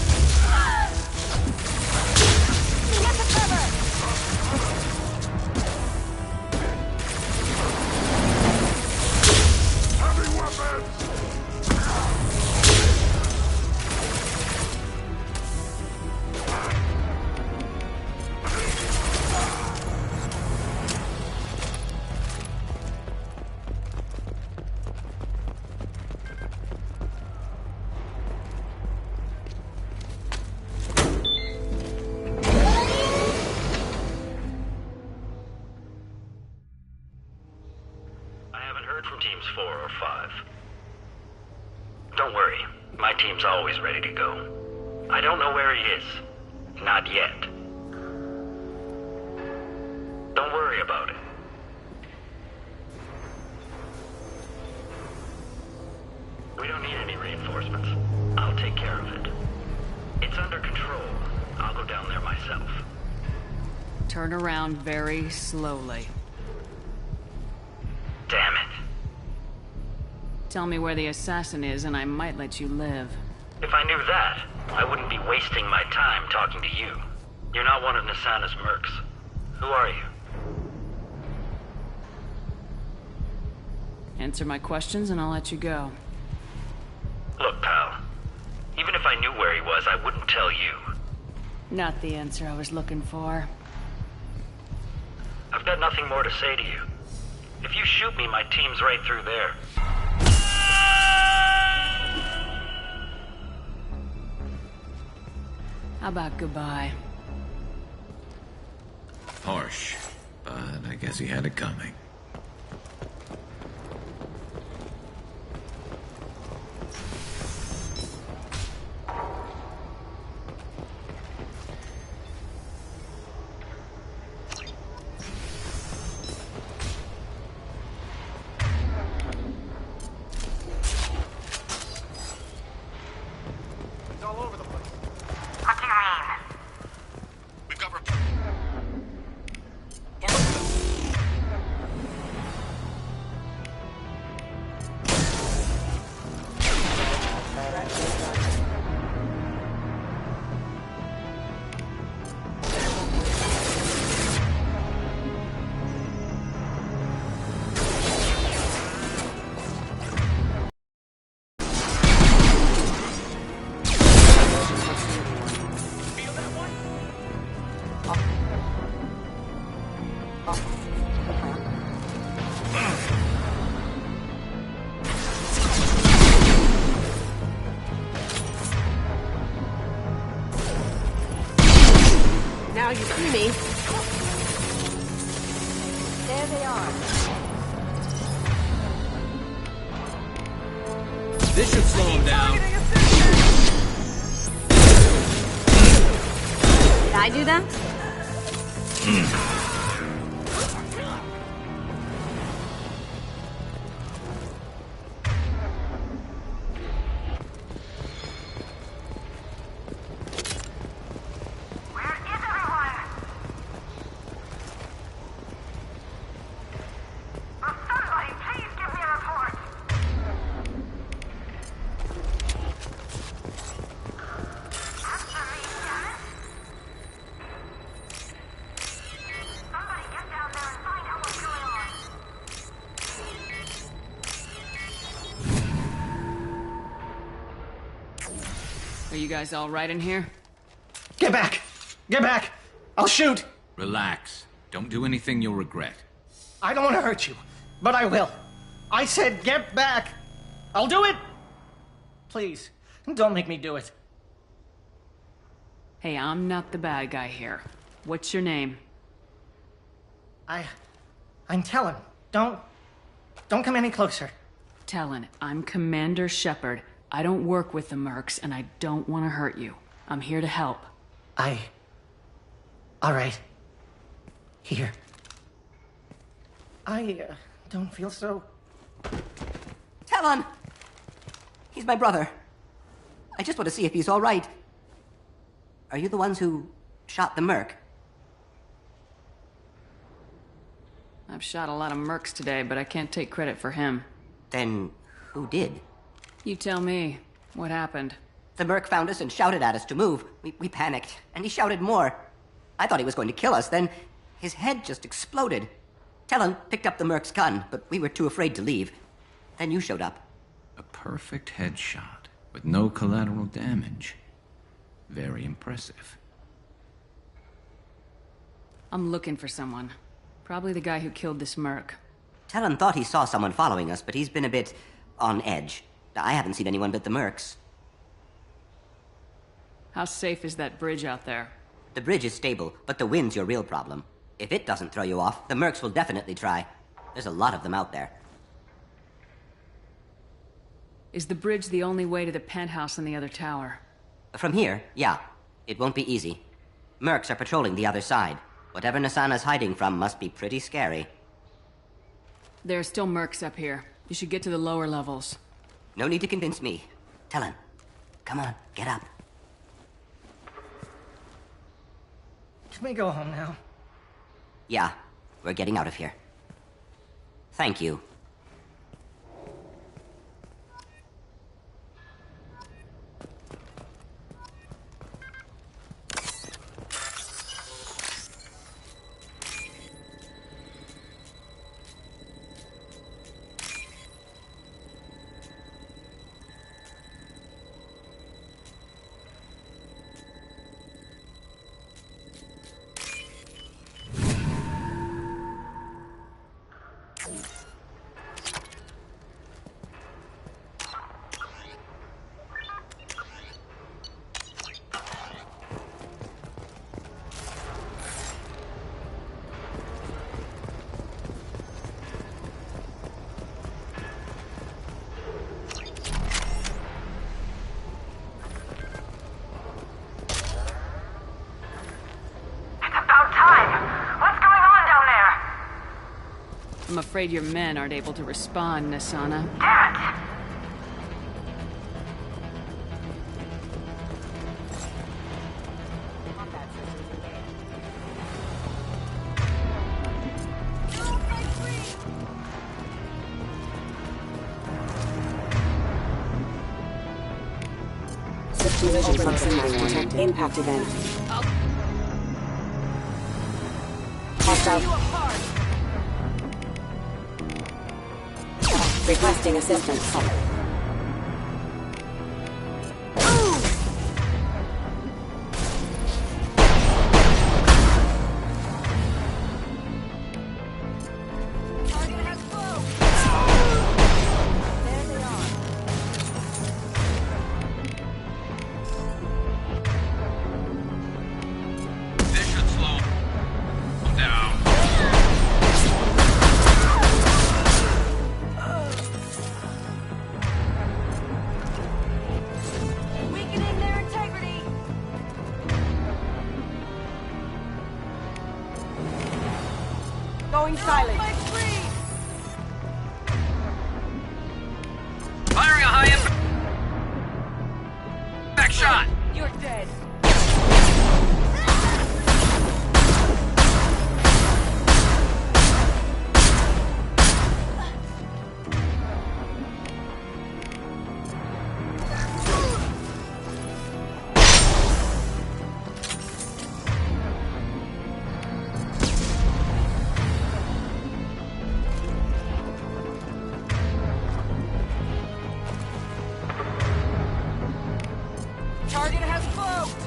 Don't worry, my team's always ready to go. I don't know where he is. Not yet. Don't worry about it. We don't need any reinforcements. I'll take care of it. It's under control. I'll go down there myself. Turn around very slowly. Damn it. Tell me where the assassin is and I might let you live. If I knew that, I wouldn't be wasting my time talking to you. You're not one of Nasana's mercs. Who are you? Answer my questions and I'll let you go. Look, pal. Even if I knew where he was, I wouldn't tell you. Not the answer I was looking for. I've got nothing more to say to you. If you shoot me, my team's right through there. How about goodbye? Harsh, but I guess he had it coming. Now you see me. There they are. This should slow him down. Did I do that? Are you guys all right in here? Get back! Get back! I'll shoot! Relax. Don't do anything you'll regret. I don't want to hurt you, but I will. I said get back! I'll do it! Please, don't make me do it. Hey, I'm not the bad guy here. What's your name? I'm Talon. Don't come any closer. Talon, I'm Commander Shephard. I don't work with the mercs, and I don't want to hurt you. I'm here to help. All right. Here. I don't feel so... Talon! He's my brother. I just want to see if he's all right. Are you the ones who shot the merc? I've shot a lot of mercs today, but I can't take credit for him. Then who did? You tell me. What happened? The merc found us and shouted at us to move. We panicked, and he shouted more. I thought he was going to kill us, then his head just exploded. Talon picked up the merc's gun, but we were too afraid to leave. Then you showed up. A perfect headshot, with no collateral damage. Very impressive. I'm looking for someone. Probably the guy who killed this merc. Talon thought he saw someone following us, but he's been a bit on edge. I haven't seen anyone but the mercs. How safe is that bridge out there? The bridge is stable, but the wind's your real problem. If it doesn't throw you off, the mercs will definitely try. There's a lot of them out there. Is the bridge the only way to the penthouse in the other tower? From here, yeah. It won't be easy. Mercs are patrolling the other side. Whatever Nasana's hiding from must be pretty scary. There are still mercs up here. You should get to the lower levels. No need to convince me. Talon, come on, get up. Can we go home now? Yeah, we're getting out of here. Thank you. I'm afraid your men aren't able to respond, Nasana. Damn it! Collision proximity detected. Impact event. Hostile. Requesting assistance. Going silent. Firing a high impact shot! You're dead. Target has cloaked!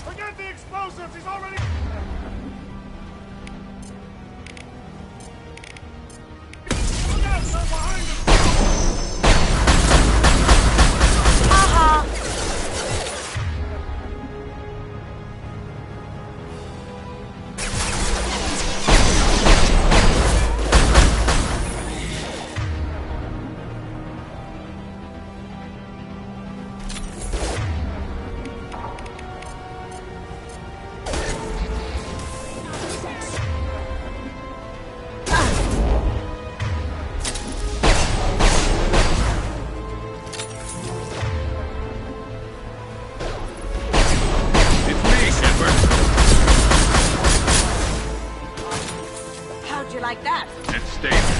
Forget the explosives! He's already... Look out! They're behind us! It's me, Shephard. How'd you like that? Let's stay there.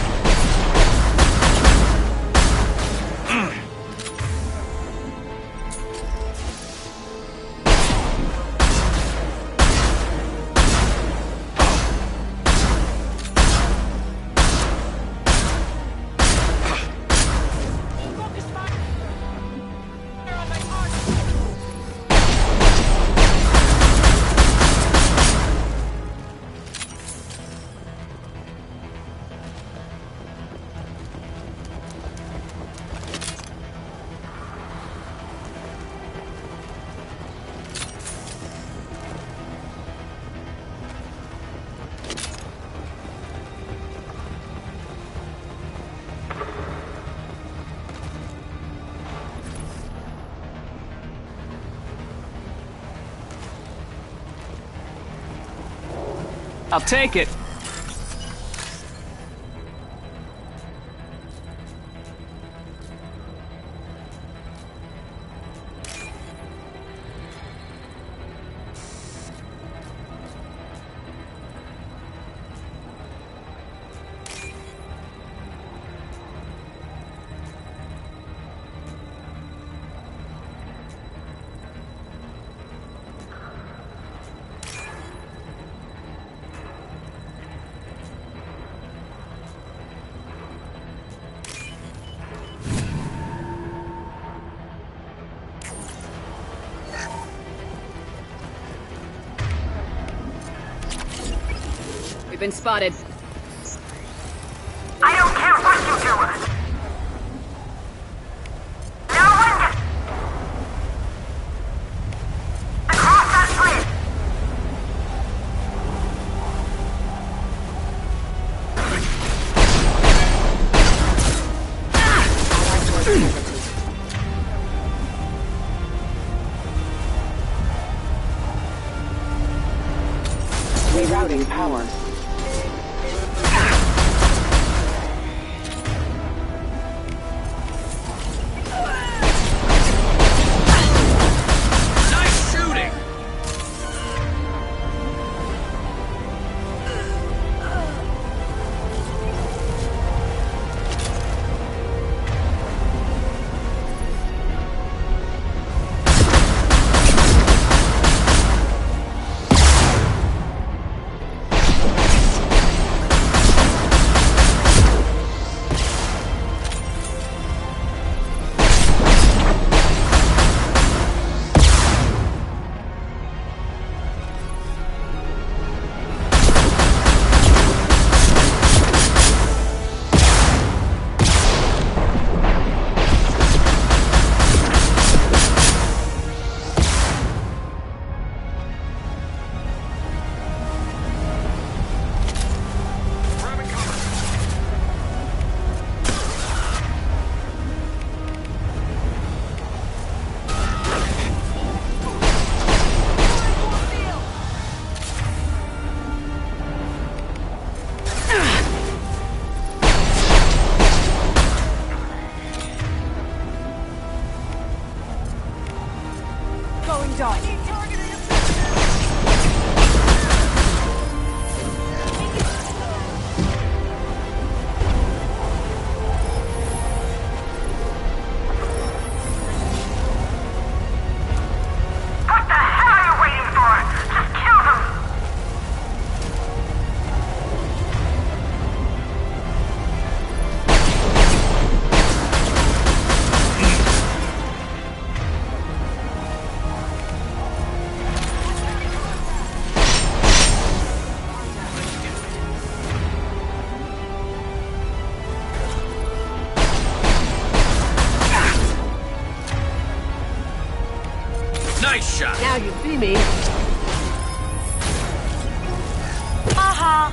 I'll take it. You've been spotted. I don't care what you do. No one gets across that bridge. Rerouting power. Nice shooting! Going dark. What the hell are you waiting for? Just kill them! Nice shot! Now you see me. Haha.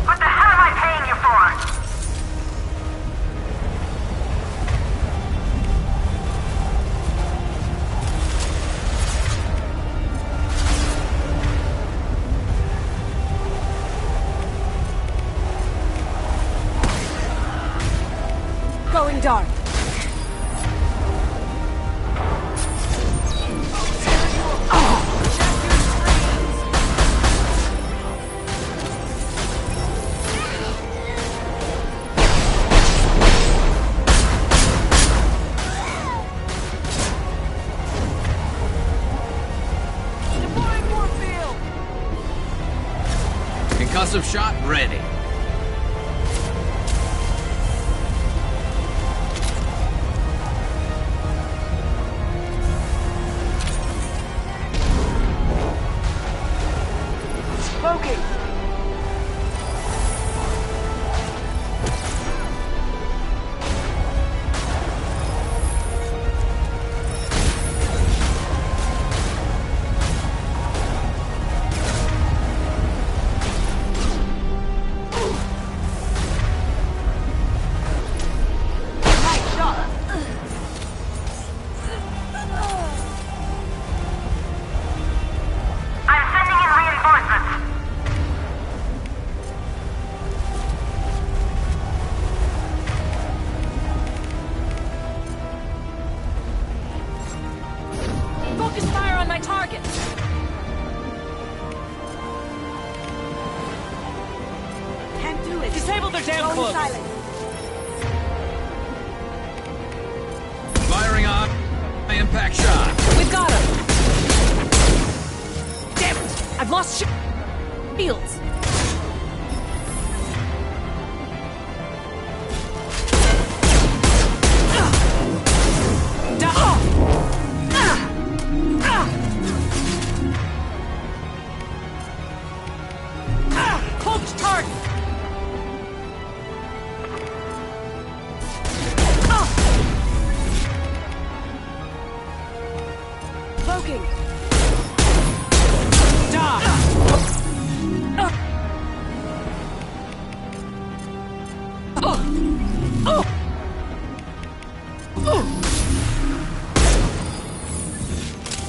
What the hell am I paying you for? Going dark. Concussive shot ready. Smoking. Nice shot. I'm sending in reinforcements. Focus fire on my target. Can't do it. Disable their damn cloak. Silent. Firing on impact shot. We've got him. Damn it! I've lost shields.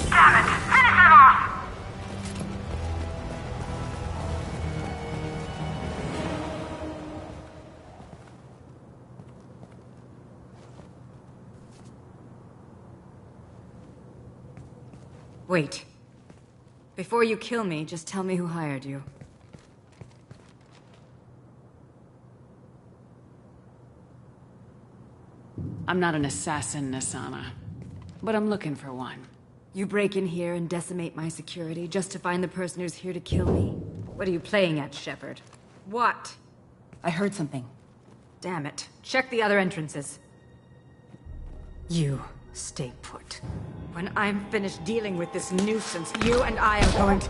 Damn it! Finish him off! Wait. Before you kill me, just tell me who hired you. I'm not an assassin, Asana. But I'm looking for one. You break in here and decimate my security just to find the person who's here to kill me? What are you playing at, Shephard? What? I heard something. Damn it. Check the other entrances. You stay put. When I'm finished dealing with this nuisance, you and I are going to...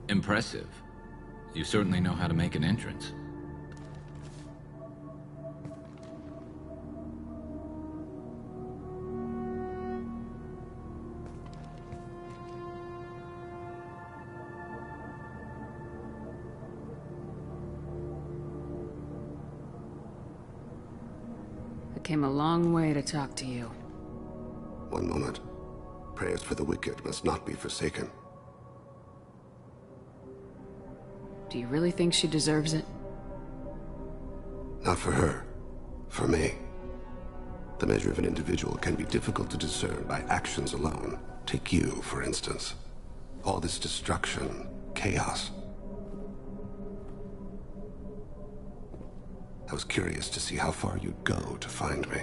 Impressive. You certainly know how to make an entrance. I came a long way to talk to you. One moment. Prayers for the wicked must not be forsaken. Do you really think she deserves it? Not for her. For me. The measure of an individual can be difficult to discern by actions alone. Take you, for instance. All this destruction, chaos. I was curious to see how far you'd go to find me.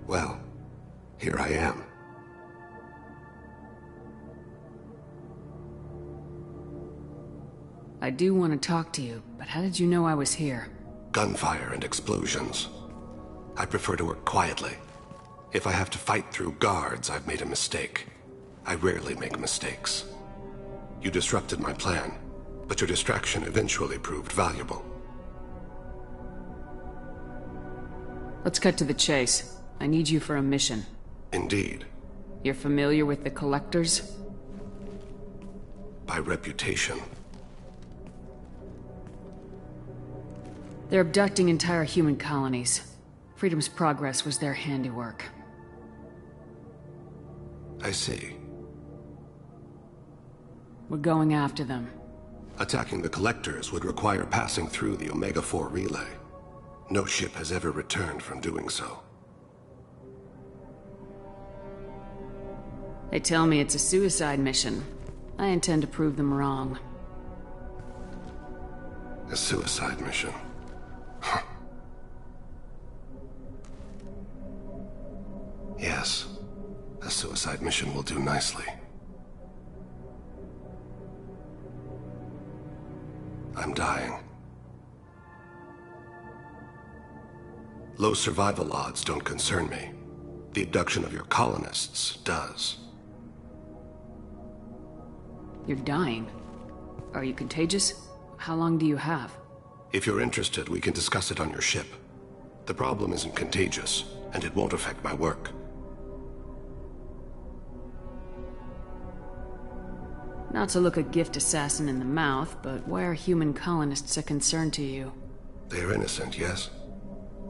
Well, here I am. I do want to talk to you, but how did you know I was here? Gunfire and explosions. I prefer to work quietly. If I have to fight through guards, I've made a mistake. I rarely make mistakes. You disrupted my plan, but your distraction eventually proved valuable. Let's cut to the chase. I need you for a mission. Indeed. You're familiar with the Collectors? By reputation. They're abducting entire human colonies. Freedom's Progress was their handiwork. I see. We're going after them. Attacking the Collectors would require passing through the Omega-4 relay. No ship has ever returned from doing so. They tell me it's a suicide mission. I intend to prove them wrong. A suicide mission? Yes, a suicide mission will do nicely. I'm dying. Low survival odds don't concern me. The abduction of your colonists does. You're dying. Are you contagious? How long do you have? If you're interested, we can discuss it on your ship. The problem isn't contagious, and it won't affect my work. Not to look a gift assassin in the mouth, but why are human colonists a concern to you? They're innocent, yes?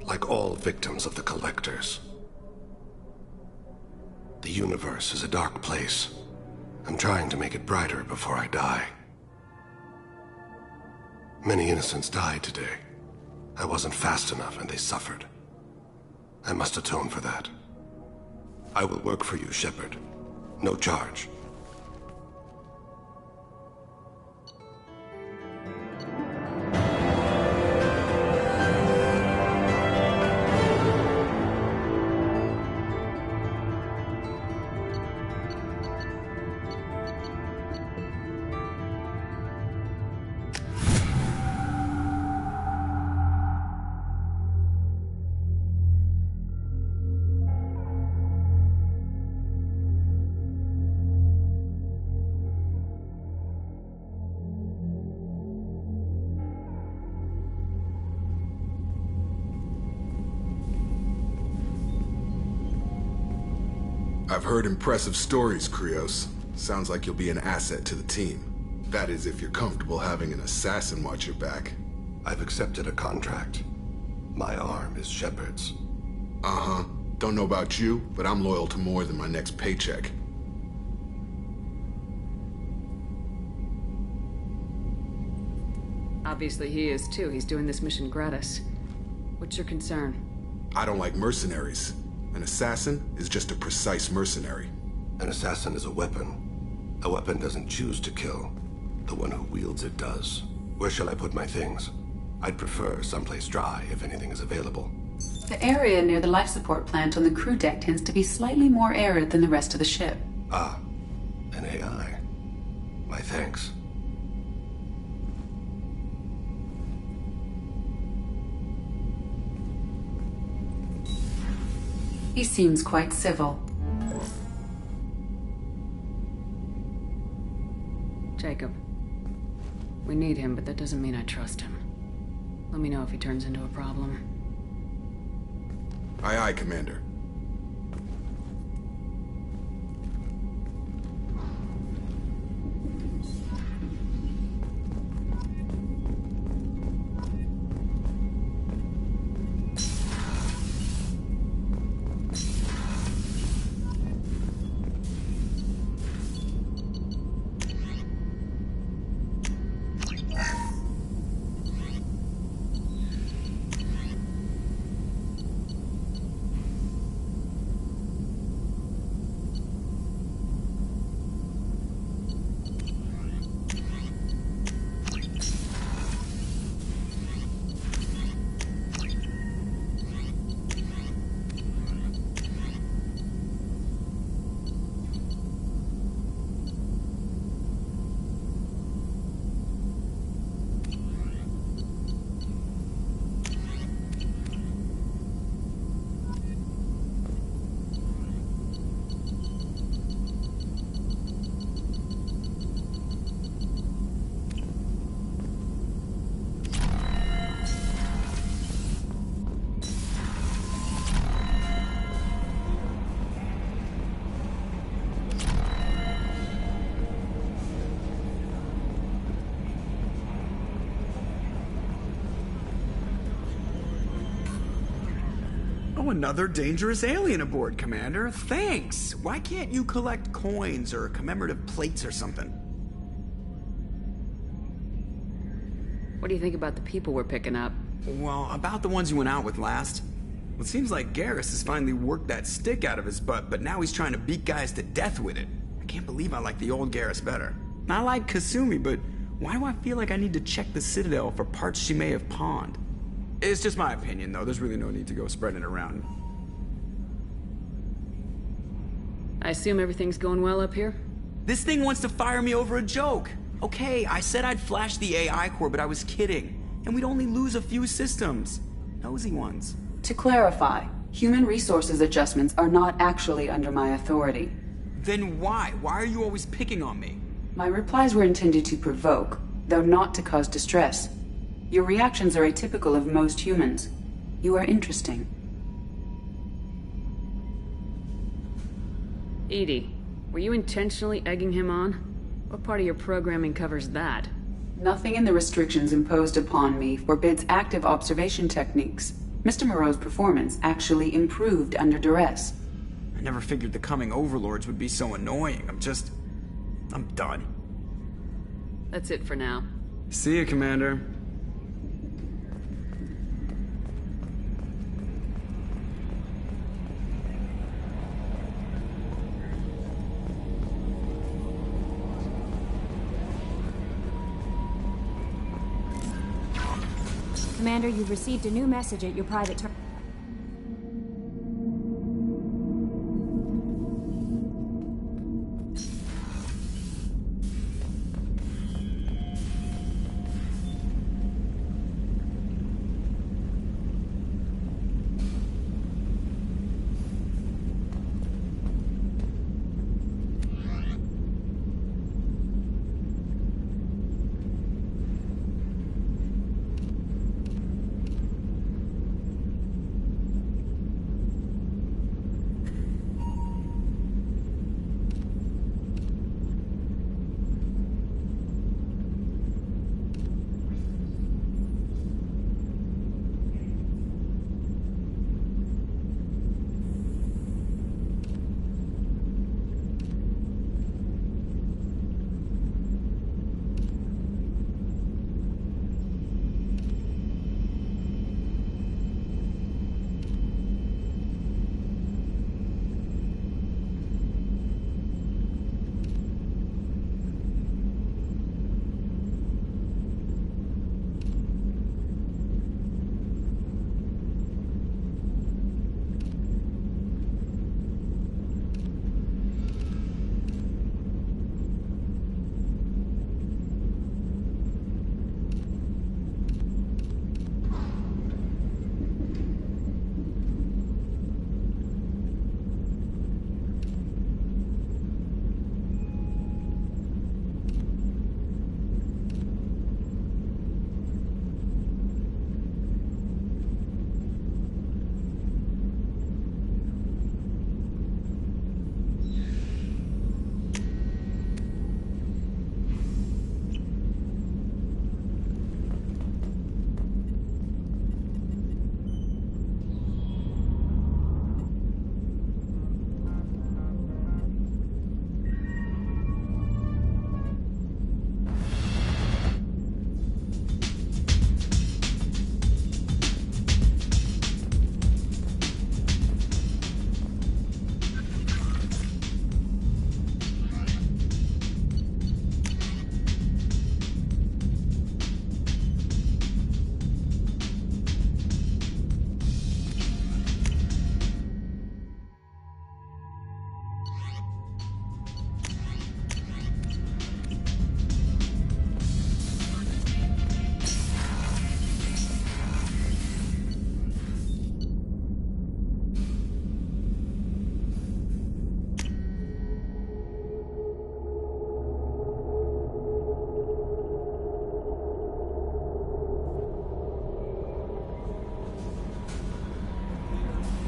Like all victims of the Collectors. The universe is a dark place. I'm trying to make it brighter before I die. Many innocents died today. I wasn't fast enough and they suffered. I must atone for that. I will work for you, Shephard. No charge. I've heard impressive stories, Krios. Sounds like you'll be an asset to the team. That is, if you're comfortable having an assassin watch your back. I've accepted a contract. My arm is Shephard's. Uh-huh. Don't know about you, but I'm loyal to more than my next paycheck. Obviously he is too. He's doing this mission gratis. What's your concern? I don't like mercenaries. An assassin is just a precise mercenary. An assassin is a weapon. A weapon doesn't choose to kill. The one who wields it does. Where shall I put my things? I'd prefer someplace dry if anything is available. The area near the life support plant on the crew deck tends to be slightly more arid than the rest of the ship. Ah, an AI. My thanks. He seems quite civil. Jacob. We need him, but that doesn't mean I trust him. Let me know if he turns into a problem. Aye, aye, Commander. Another dangerous alien aboard, Commander. Thanks! Why can't you collect coins or commemorative plates or something? What do you think about the people we're picking up? Well, about the ones you went out with last. Well, it seems like Garrus has finally worked that stick out of his butt, but now he's trying to beat guys to death with it. I can't believe I like the old Garrus better. I like Kasumi, but why do I feel like I need to check the Citadel for parts she may have pawned? It's just my opinion, though. There's really no need to go spreading it around. I assume everything's going well up here? This thing wants to fire me over a joke. Okay, I said I'd flash the AI core, but I was kidding. And we'd only lose a few systems. Nosy ones. To clarify, human resources adjustments are not actually under my authority. Then why? Why are you always picking on me? My replies were intended to provoke, though not to cause distress. Your reactions are atypical of most humans. You are interesting. Edie, were you intentionally egging him on? What part of your programming covers that? Nothing in the restrictions imposed upon me forbids active observation techniques. Mr. Moreau's performance actually improved under duress. I never figured the coming overlords would be so annoying. I'm done. That's it for now. See ya, Commander. Commander, you've received a new message at your private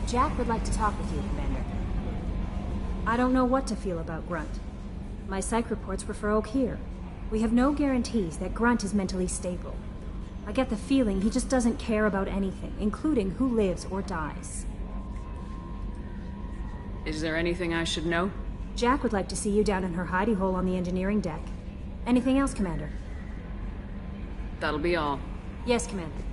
Jack would like to talk with you, Commander. I don't know what to feel about Grunt. My psych reports were for Oak here. We have no guarantees that Grunt is mentally stable. I get the feeling he just doesn't care about anything, including who lives or dies. Is there anything I should know? Jack would like to see you down in her hidey hole on the engineering deck. Anything else, Commander? That'll be all. Yes, Commander.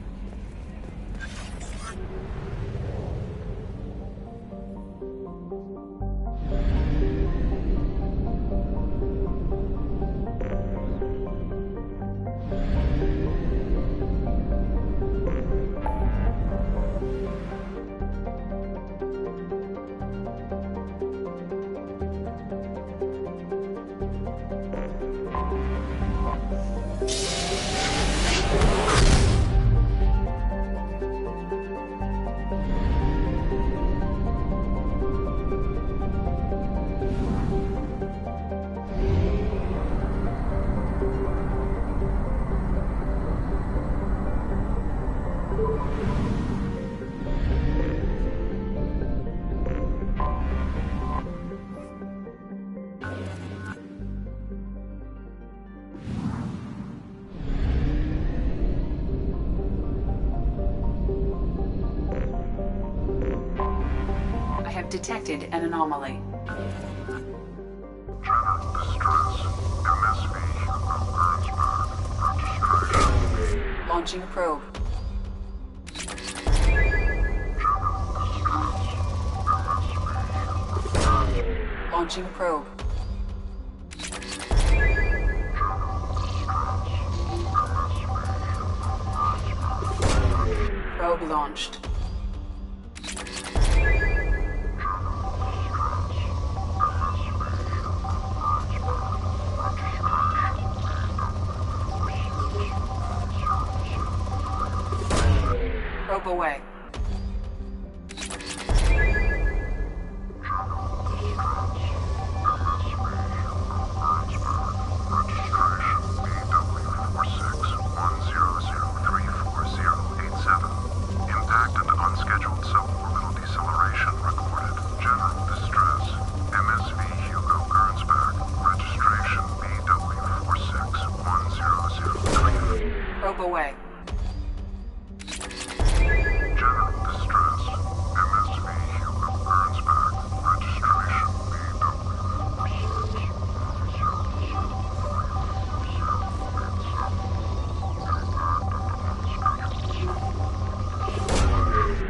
Detected an anomaly. Launching a probe. Launching a probe. Probe launched. Probe away.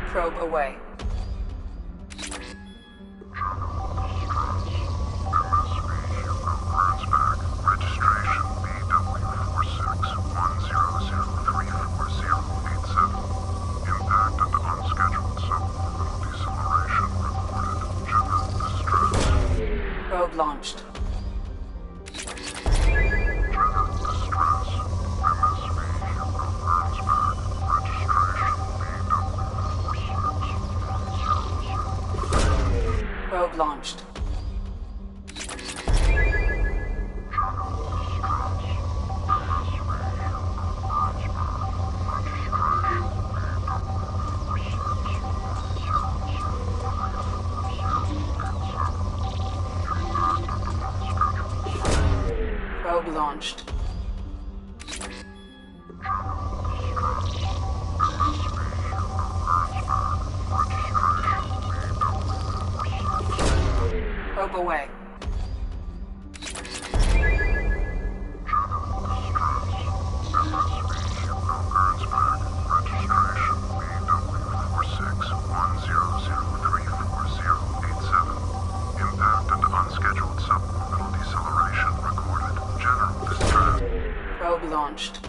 Probe away. Probe launched. Probe launched. Probe launched. Probe away. Probe launched.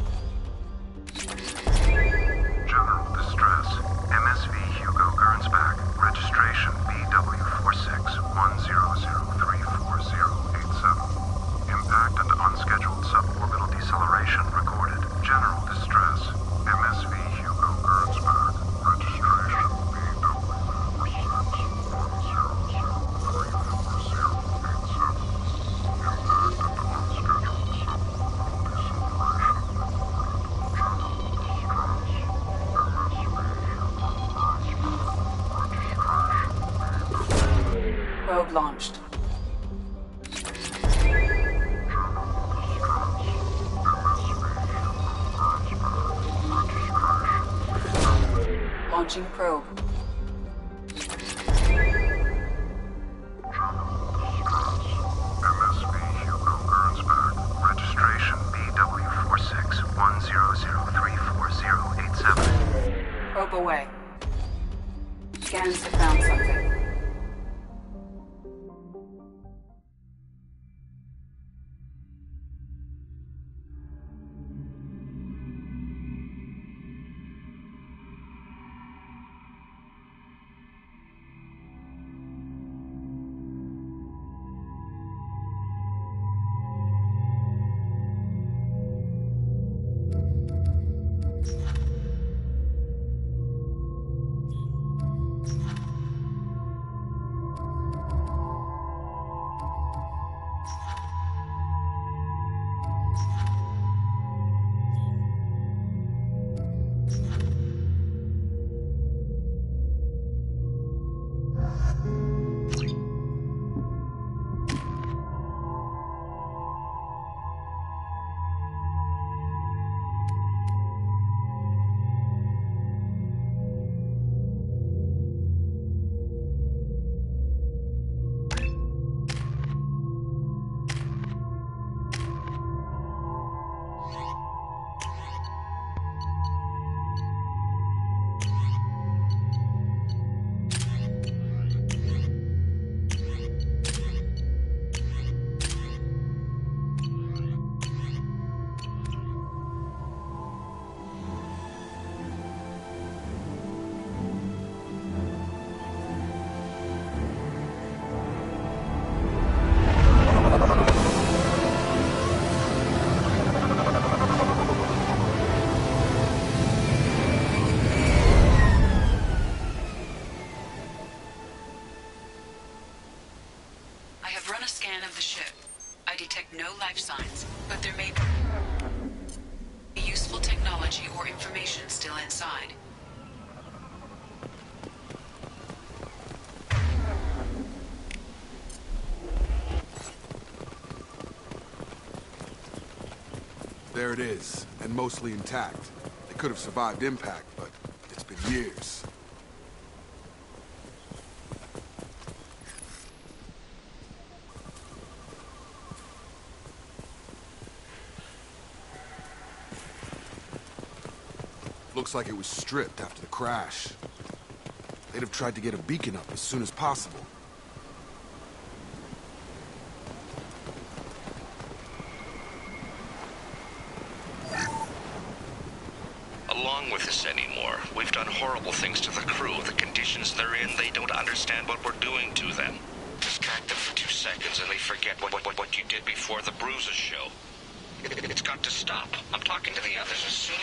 General distress. MSV Hugo Gernsback. Registration BW4610034087. Impact and unscheduled suborbital deceleration recorded. General distress. MSV Hugo Gernsback. Registration BW4610034087. launched. Launching probe. Registration BW4610034087. Probe away. Scans have found something. No life signs, but there may be useful technology or information still inside. There it is, and mostly intact. They could have survived impact, but it's been years. Looks like it was stripped after the crash. They'd have tried to get a beacon up as soon as possible. Along with this anymore. We've done horrible things to the crew. The conditions they're in, they don't understand what we're doing to them. Distract them for 2 seconds and they forget what you did before the bruises show. It's got to stop. I'm talking to the others as soon as...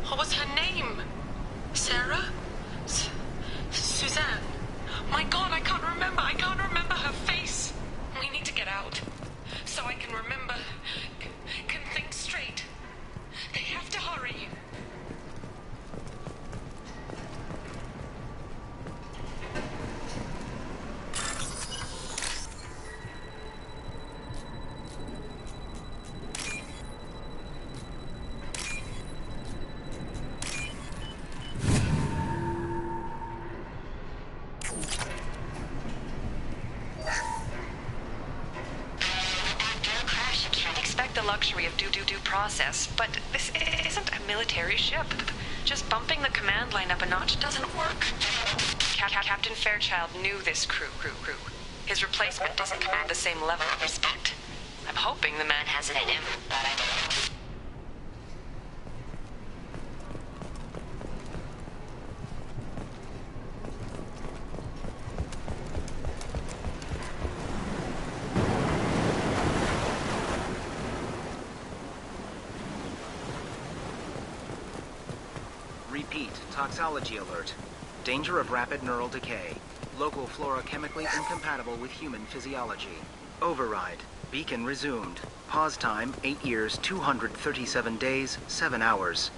What was her name? Sarah? Suzanne? My God, I can't remember. I can't remember her face. We need to get out. So I can remember, can think straight. They have to hurry. After a crash, luxury of due process, but this isn't a military ship. Just bumping the command line up a notch doesn't work. Captain Fairchild knew this crew. His replacement doesn't command the same level of respect. I'm hoping the man has it in him, but I don't know. Repeat, toxology alert. Danger of rapid neural decay. Local flora chemically incompatible with human physiology. Override. Beacon resumed. Pause time, 8 years, 237 days, 7 hours.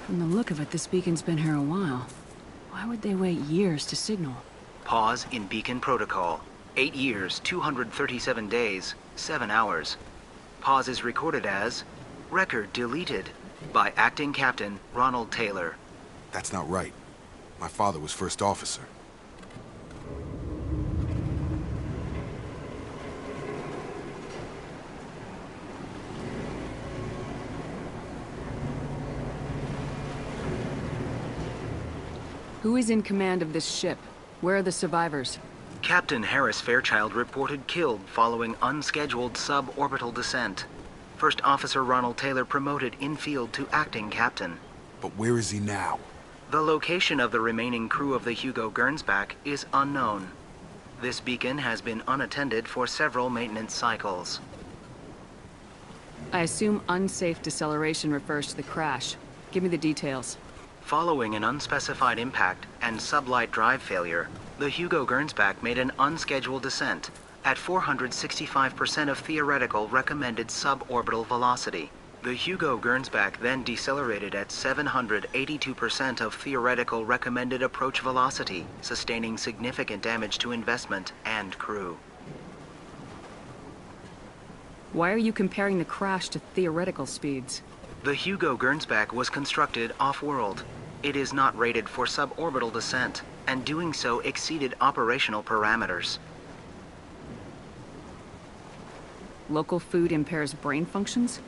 From the look of it, this beacon's been here a while. Why would they wait years to signal? Pause in beacon protocol. 8 years, 237 days, 7 hours. Pause is recorded as record deleted by Acting Captain Ronald Taylor. That's not right. My father was first officer. Who is in command of this ship? Where are the survivors? Captain Harris Fairchild reported killed following unscheduled suborbital descent. First Officer Ronald Taylor promoted in-field to acting captain. But where is he now? The location of the remaining crew of the Hugo Gernsback is unknown. This beacon has been unattended for several maintenance cycles. I assume unsafe deceleration refers to the crash. Give me the details. Following an unspecified impact and sublight drive failure, the Hugo Gernsback made an unscheduled descent at 465% of theoretical recommended suborbital velocity. The Hugo Gernsback then decelerated at 782% of theoretical recommended approach velocity, sustaining significant damage to investment and crew. Why are you comparing the crash to theoretical speeds? The Hugo Gernsback was constructed off-world. It is not rated for suborbital descent, and doing so exceeded operational parameters. Local food impairs brain functions?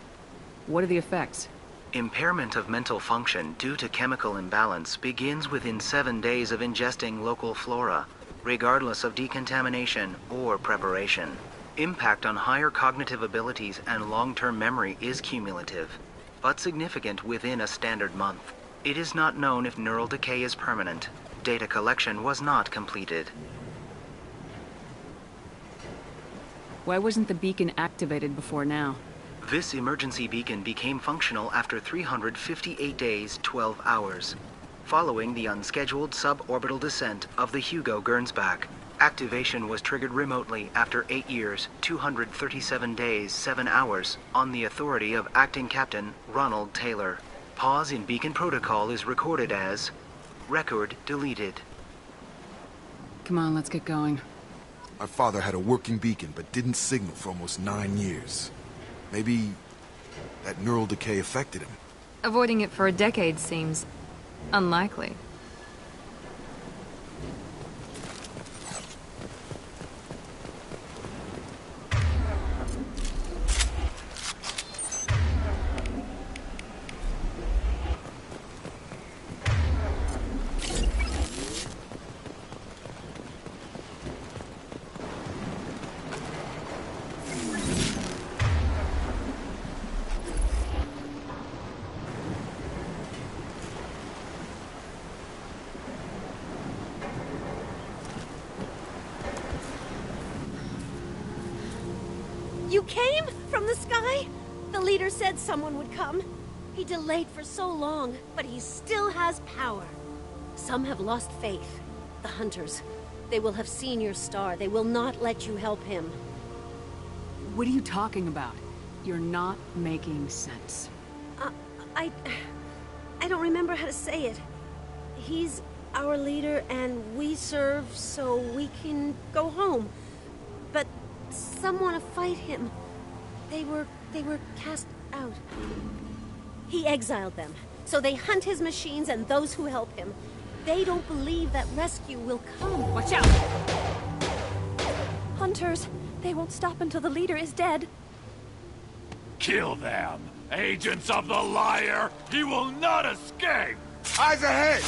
What are the effects? Impairment of mental function due to chemical imbalance begins within 7 days of ingesting local flora, regardless of decontamination or preparation. Impact on higher cognitive abilities and long-term memory is cumulative, but significant within a standard month. It is not known if neural decay is permanent. Data collection was not completed. Why wasn't the beacon activated before now? This emergency beacon became functional after 358 days, 12 hours, following the unscheduled suborbital descent of the Hugo Gernsback. Activation was triggered remotely after 8 years, 237 days, 7 hours, on the authority of Acting Captain Ronald Taylor. Pause in beacon protocol is recorded as record deleted. Come on, let's get going. My father had a working beacon, but didn't signal for almost 9 years. Maybe that neural decay affected him. Avoiding it for a decade seems unlikely. You came from the sky? The leader said someone would come. He delayed for so long, but he still has power. Some have lost faith. The hunters. They will have seen your star. They will not let you help him. What are you talking about? You're not making sense. I don't remember how to say it. He's our leader and we serve so we can go home. But some want to fight him. They were cast out. He exiled them, so they hunt his machines and those who help him. They don't believe that rescue will come. Watch out! Hunters! They won't stop until the leader is dead. Kill them! Agents of the liar! He will not escape! Eyes ahead!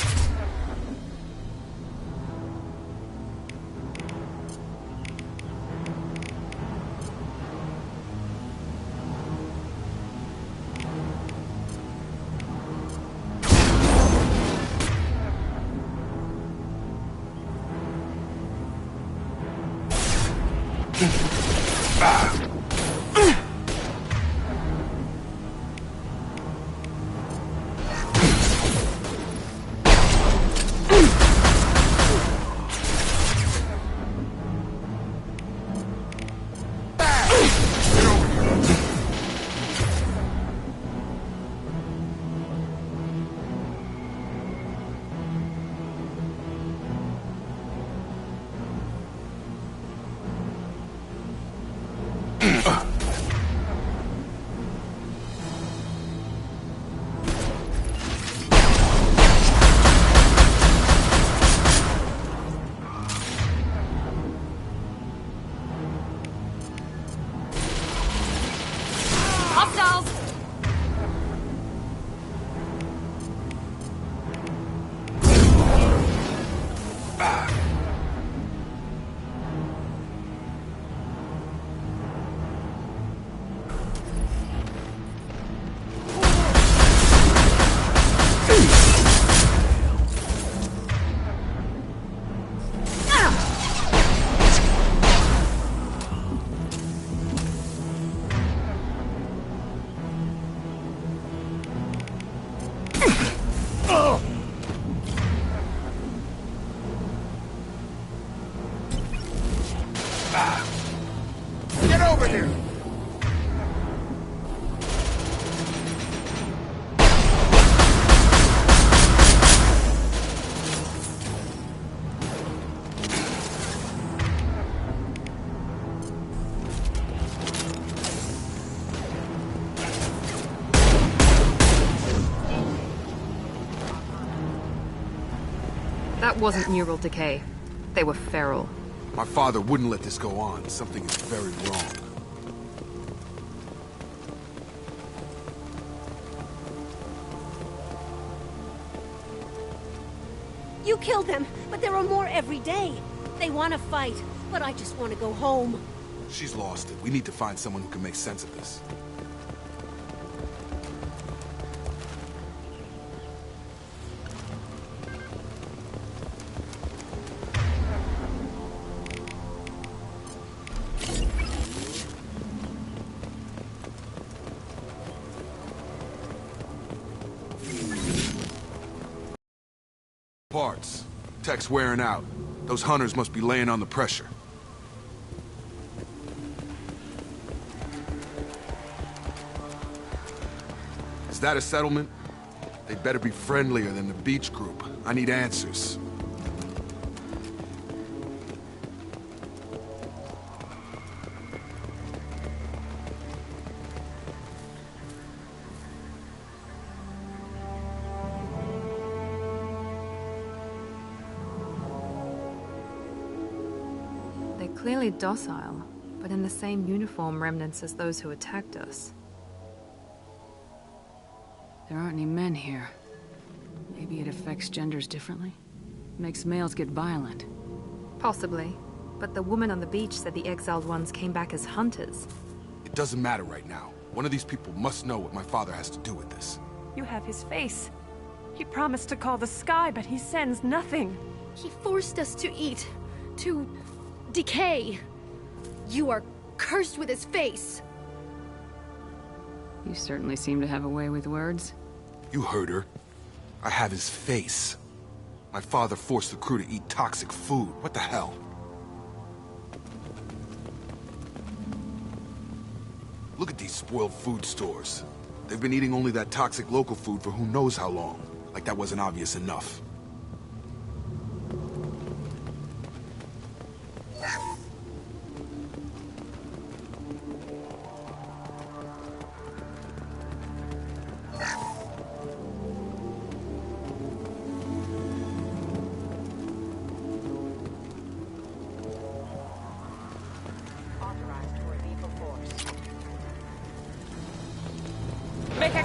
Get over here! That wasn't neural decay. They were feral. My father wouldn't let this go on. Something is very wrong. You killed them, but there are more every day. They want to fight, but I just want to go home. She's lost it. We need to find someone who can make sense of this. Parts. Tech's wearing out. Those hunters must be laying on the pressure. Is that a settlement? They'd better be friendlier than the beach group. I need answers. Clearly docile, but in the same uniform remnants as those who attacked us. There aren't any men here. Maybe it affects genders differently? Makes males get violent. Possibly. But the woman on the beach said the exiled ones came back as hunters. It doesn't matter right now. One of these people must know what my father has to do with this. You have his face. He promised to call the sky, but he sends nothing. He forced us to eat. To decay. You are cursed with his face. You certainly seem to have a way with words. You heard her. I have his face. My father forced the crew to eat toxic food. What the hell? Look at these spoiled food stores. They've been eating only that toxic local food for who knows how long. Like that wasn't obvious enough.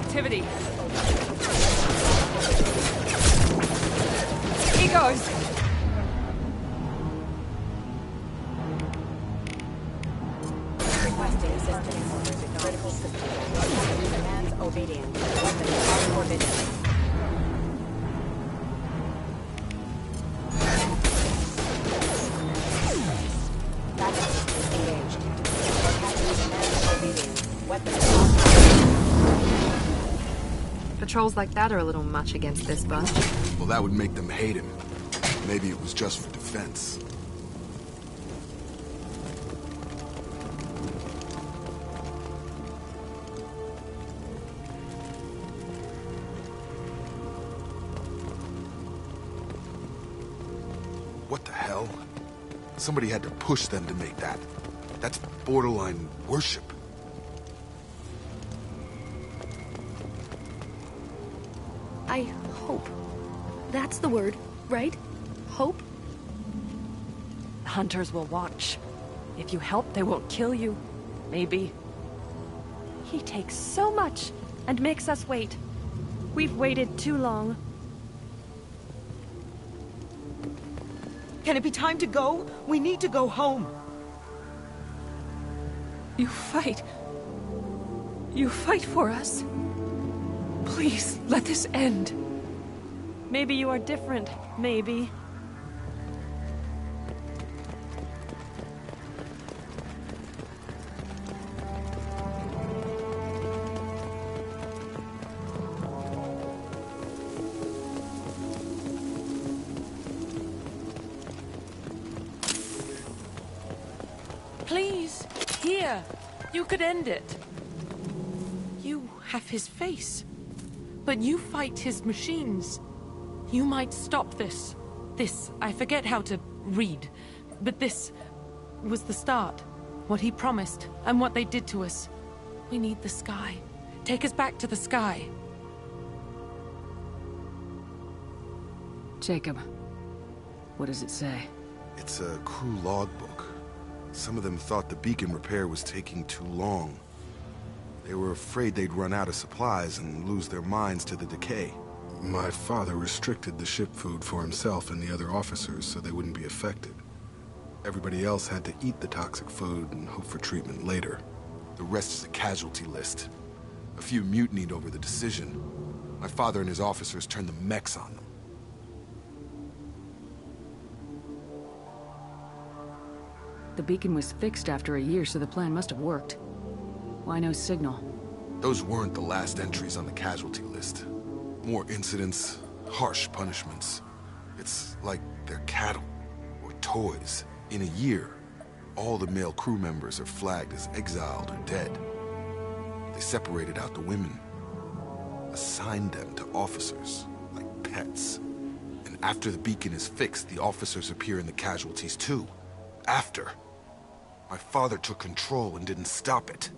activity. He goes! Requesting assistance. Critical system. Commands obedient. Weapons forbidden. Backup systems engaged. Commands obedient. Weapons Patrols like that are a little much against this bunch. Well, that would make them hate him. Maybe it was just for defense. What the hell? Somebody had to push them to make that. That's borderline worship. I hope. That's the word, right? Hope? The hunters will watch. If you help, they won't kill you. Maybe. He takes so much and makes us wait. We've waited too long. Can it be time to go? We need to go home. You fight. You fight for us. Please, let this end. Maybe you are different. Maybe. Please, here. You could end it. You have his face. But you fight his machines. You might stop this. This, I forget how to read. But this was the start. What he promised, and what they did to us. We need the sky. Take us back to the sky. Jacob, what does it say? It's a crew logbook. Some of them thought the beacon repair was taking too long. They were afraid they'd run out of supplies and lose their minds to the decay. My father restricted the ship food for himself and the other officers so they wouldn't be affected. Everybody else had to eat the toxic food and hope for treatment later. The rest is a casualty list. A few mutinied over the decision. My father and his officers turned the mechs on them. The beacon was fixed after a year, so the plan must have worked. Why no signal? Those weren't the last entries on the casualty list. More incidents, harsh punishments. It's like they're cattle, or toys. In a year, all the male crew members are flagged as exiled or dead. They separated out the women, assigned them to officers, like pets. And after the beacon is fixed, the officers appear in the casualties too. After. My father took control and didn't stop it.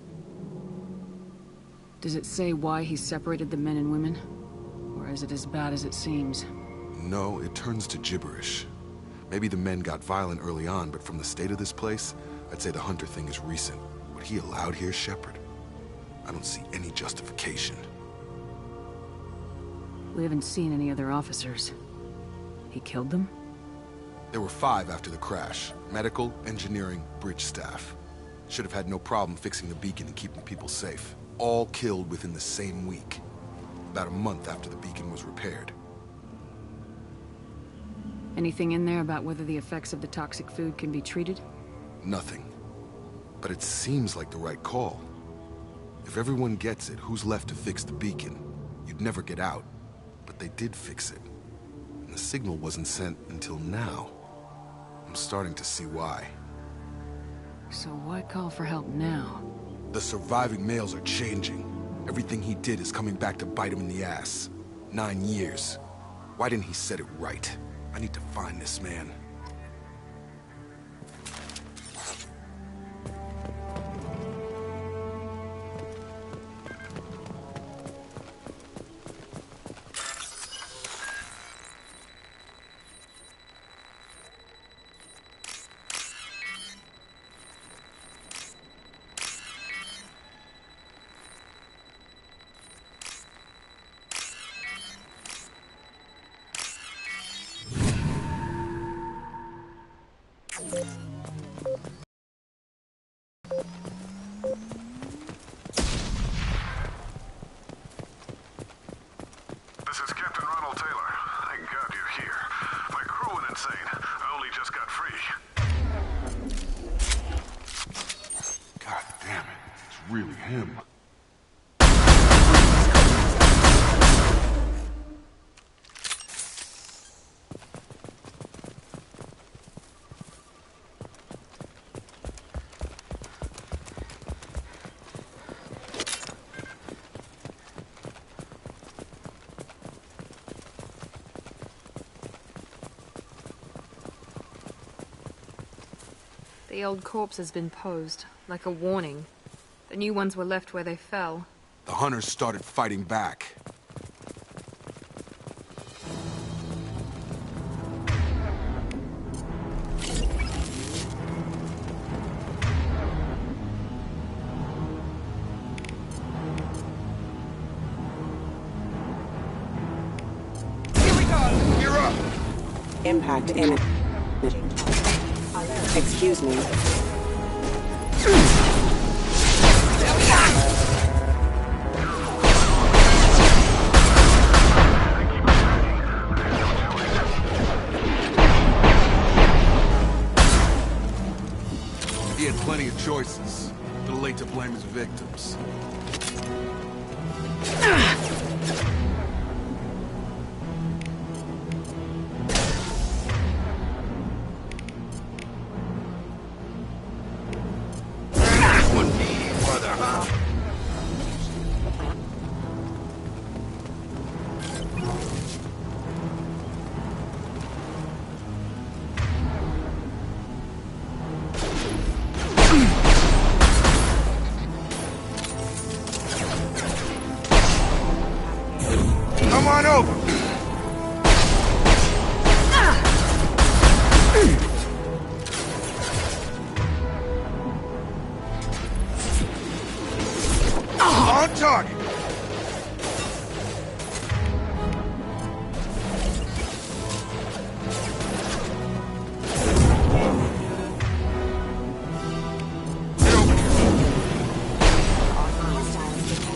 Does it say why he separated the men and women? Or is it as bad as it seems? No, it turns to gibberish. Maybe the men got violent early on, but from the state of this place, I'd say the Hunter thing is recent. What he allowed here, Shephard, I don't see any justification. We haven't seen any other officers. He killed them? There were 5 after the crash. Medical, engineering, bridge staff. Should have had no problem fixing the beacon and keeping people safe. All killed within the same week. About a month after the beacon was repaired. Anything in there about whether the effects of the toxic food can be treated? Nothing. But it seems like the right call. If everyone gets it, who's left to fix the beacon? You'd never get out. But they did fix it. And the signal wasn't sent until now. I'm starting to see why. So why call for help now? The surviving males are changing. Everything he did is coming back to bite him in the ass. 9 years. Why didn't he set it right? I need to find this man. is Captain Ronald Taylor. Thank God you're here. My crew went insane. I only just got free. God damn it. It's really him. The old corpse has been posed, like a warning. The new ones were left where they fell. The hunters started fighting back. Here we go! You're up! Impact energy. Excuse me. He had plenty of choices. A little late to blame his victims. Come on over! On target!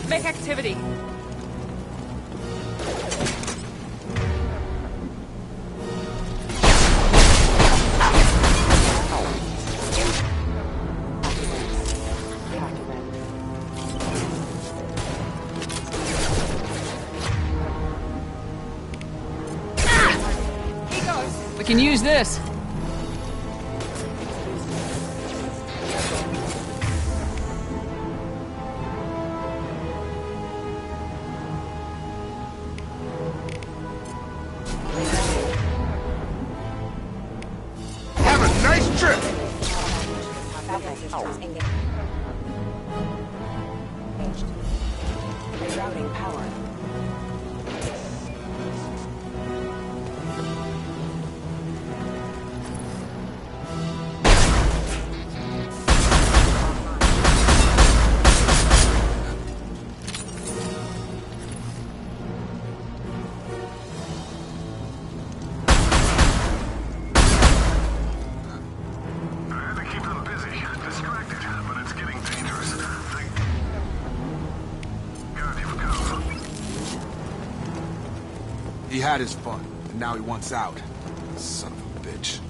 Make activity. We can use this. Have a nice trip! Rerouting power. He had his fun, and now he wants out. Son of a bitch.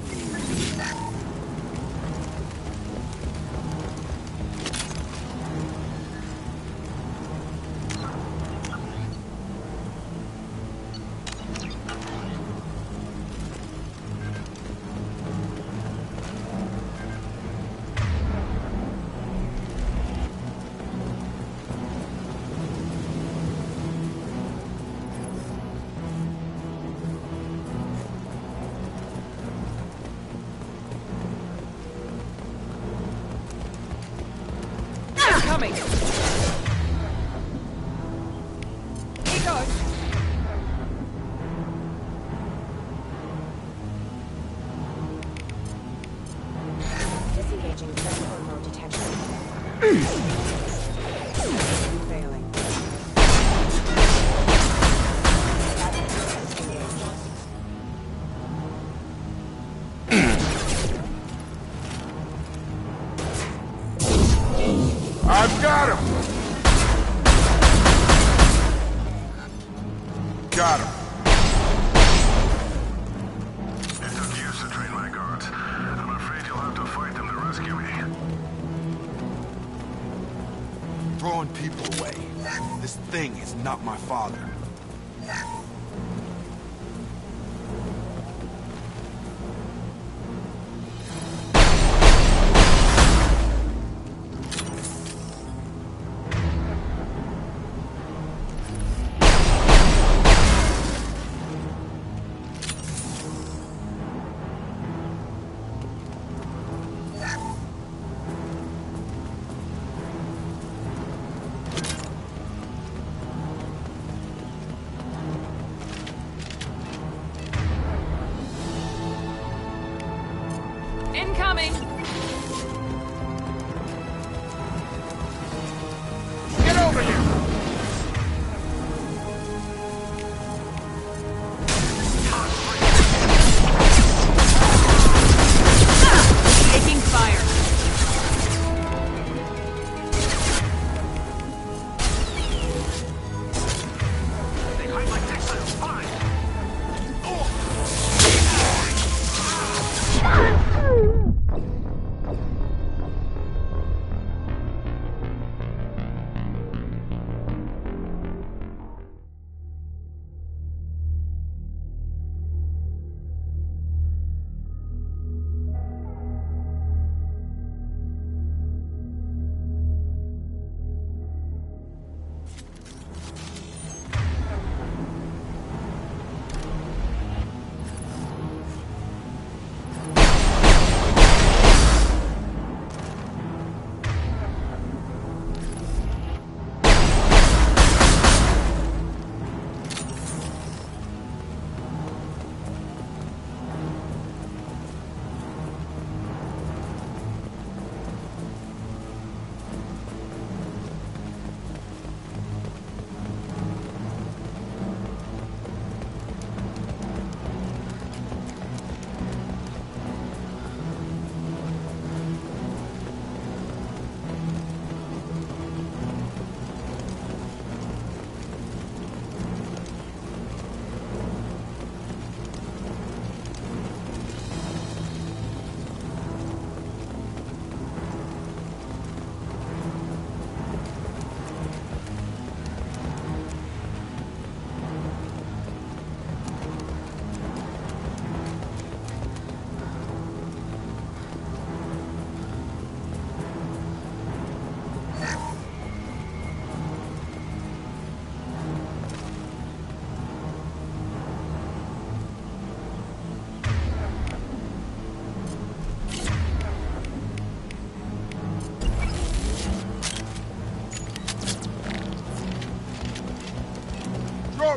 got him. It took years to train my guards. I'm afraid you'll have to fight them to rescue me. Throwing people away. This thing is not my father. Incoming! Get over here! Taking fire. They hide like textiles. Fine.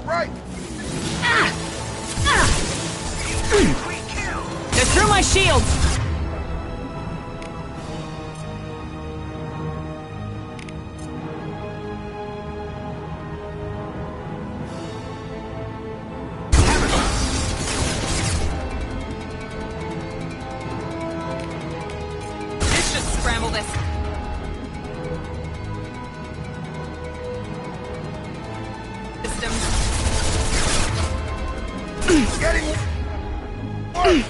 Right. They're through my shields! This should scramble this. Getting worse.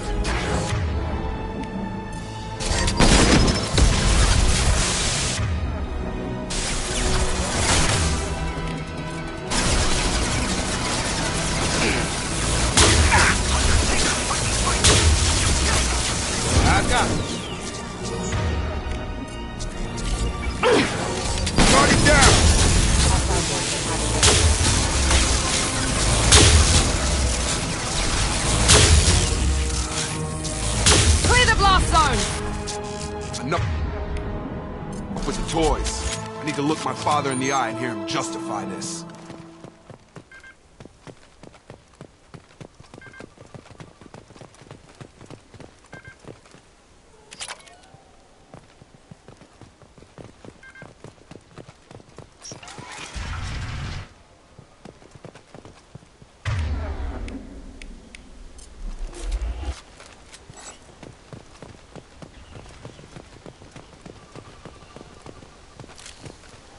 I got it. Starting down. Enough with the toys. I need to look my father in the eye and hear him justify this.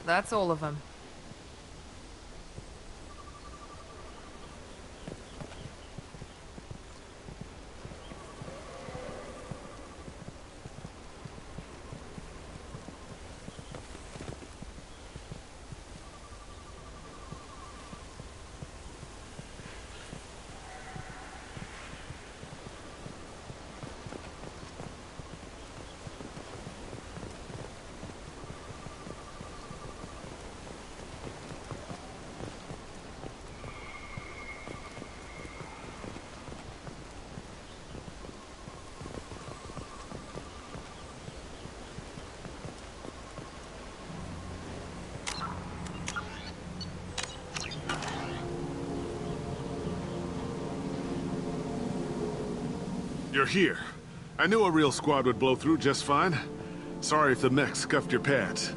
That's all of them. You're here. I knew a real squad would blow through just fine. Sorry if the mech scuffed your pads.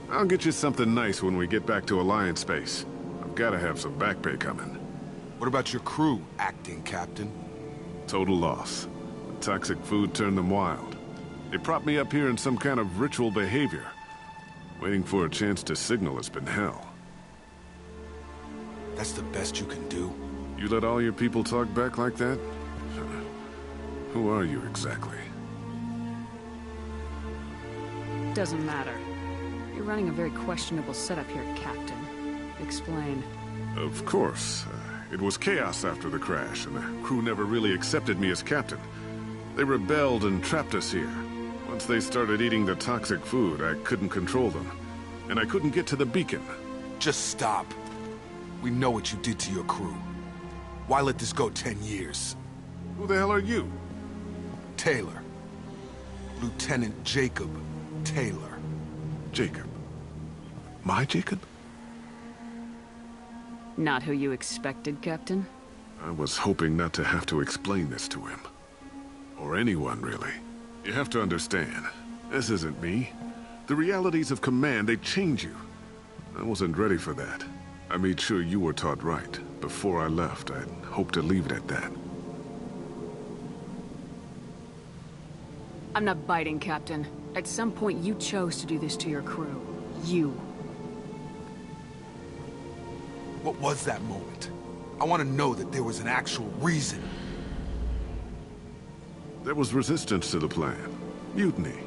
I'll get you something nice when we get back to Alliance base. I've gotta have some back pay coming. What about your crew, acting captain? Total loss. The toxic food turned them wild. They propped me up here in some kind of ritual behavior. Waiting for a chance to signal has been hell. That's the best you can do? You let all your people talk back like that? Who are you exactly? Doesn't matter. You're running a very questionable setup here, Captain. Explain. Of course. It was chaos after the crash, and the crew never really accepted me as captain. They rebelled and trapped us here. Once they started eating the toxic food, I couldn't control them. And I couldn't get to the beacon. Just stop. We know what you did to your crew. Why let this go 10 years? Who the hell are you? Taylor. Lieutenant Jacob Taylor. Jacob? My Jacob? Not who you expected, Captain? I was hoping not to have to explain this to him. Or anyone, really. You have to understand, this isn't me. The realities of command, they change you. I wasn't ready for that. I made sure you were taught right. Before I left, I'd hoped to leave it at that. I'm not biting, Captain. At some point, you chose to do this to your crew. You. What was that moment? I want to know that there was an actual reason. There was resistance to the plan. Mutiny.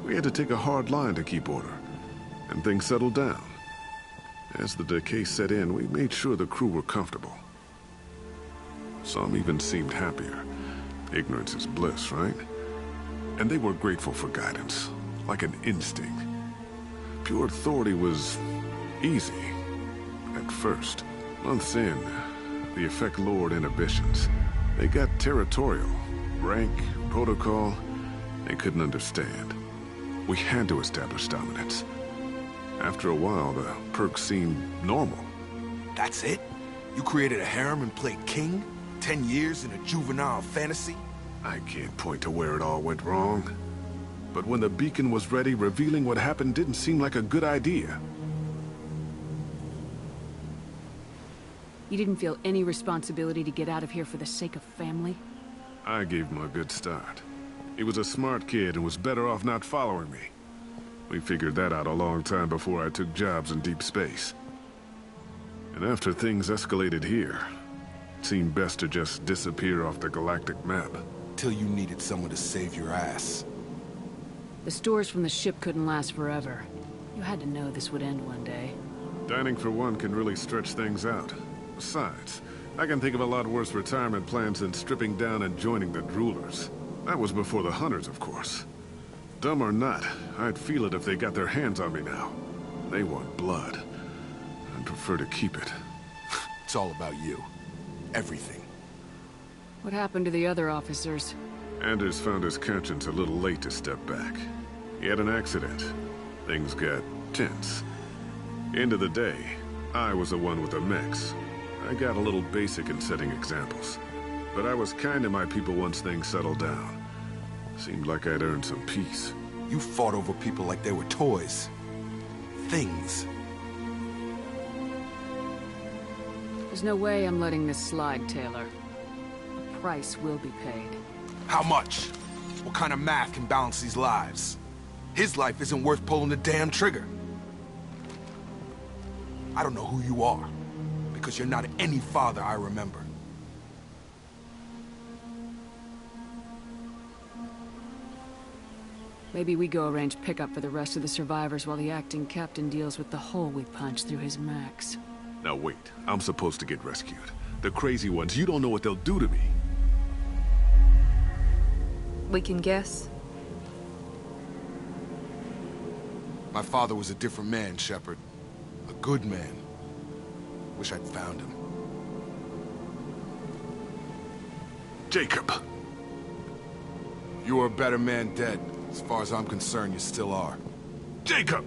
We had to take a hard line to keep order. And things settled down. As the decay set in, we made sure the crew were comfortable. Some even seemed happier. Ignorance is bliss, right? And they were grateful for guidance, like an instinct. Pure authority was easy. At first. Months in, the effect lowered inhibitions. They got territorial. Rank, protocol, they couldn't understand. We had to establish dominance. After a while, the perks seemed normal. That's it? You created a harem and played king? 10 years in a juvenile fantasy? I can't point to where it all went wrong. But when the beacon was ready, revealing what happened didn't seem like a good idea. You didn't feel any responsibility to get out of here for the sake of family? I gave him a good start. He was a smart kid and was better off not following me. We figured that out a long time before I took jobs in deep space. And after things escalated here, it seemed best to just disappear off the galactic map. Till you needed someone to save your ass. The stores from the ship couldn't last forever. You had to know this would end one day. Dining for one can really stretch things out. Besides, I can think of a lot worse retirement plans than stripping down and joining the droolers. That was before the hunters, of course. Dumb or not, I'd feel it if they got their hands on me now. They want blood. I'd prefer to keep it. It's all about you. Everything. What happened to the other officers? Anders found his conscience a little late to step back. He had an accident. Things got tense. End of the day, I was the one with the mechs. I got a little basic in setting examples. But I was kind to my people once things settled down. Seemed like I'd earned some peace. You fought over people like they were toys. Things. There's no way I'm letting this slide, Taylor. A price will be paid. How much? What kind of math can balance these lives? His life isn't worth pulling the damn trigger. I don't know who you are, because you're not any father I remember. Maybe we go arrange pickup for the rest of the survivors while the acting captain deals with the hole we punched through his max. Now wait, I'm supposed to get rescued. The crazy ones, you don't know what they'll do to me. We can guess. My father was a different man, Shephard. A good man. Wish I'd found him. Jacob! You were a better man dead. As far as I'm concerned, you still are. Jacob!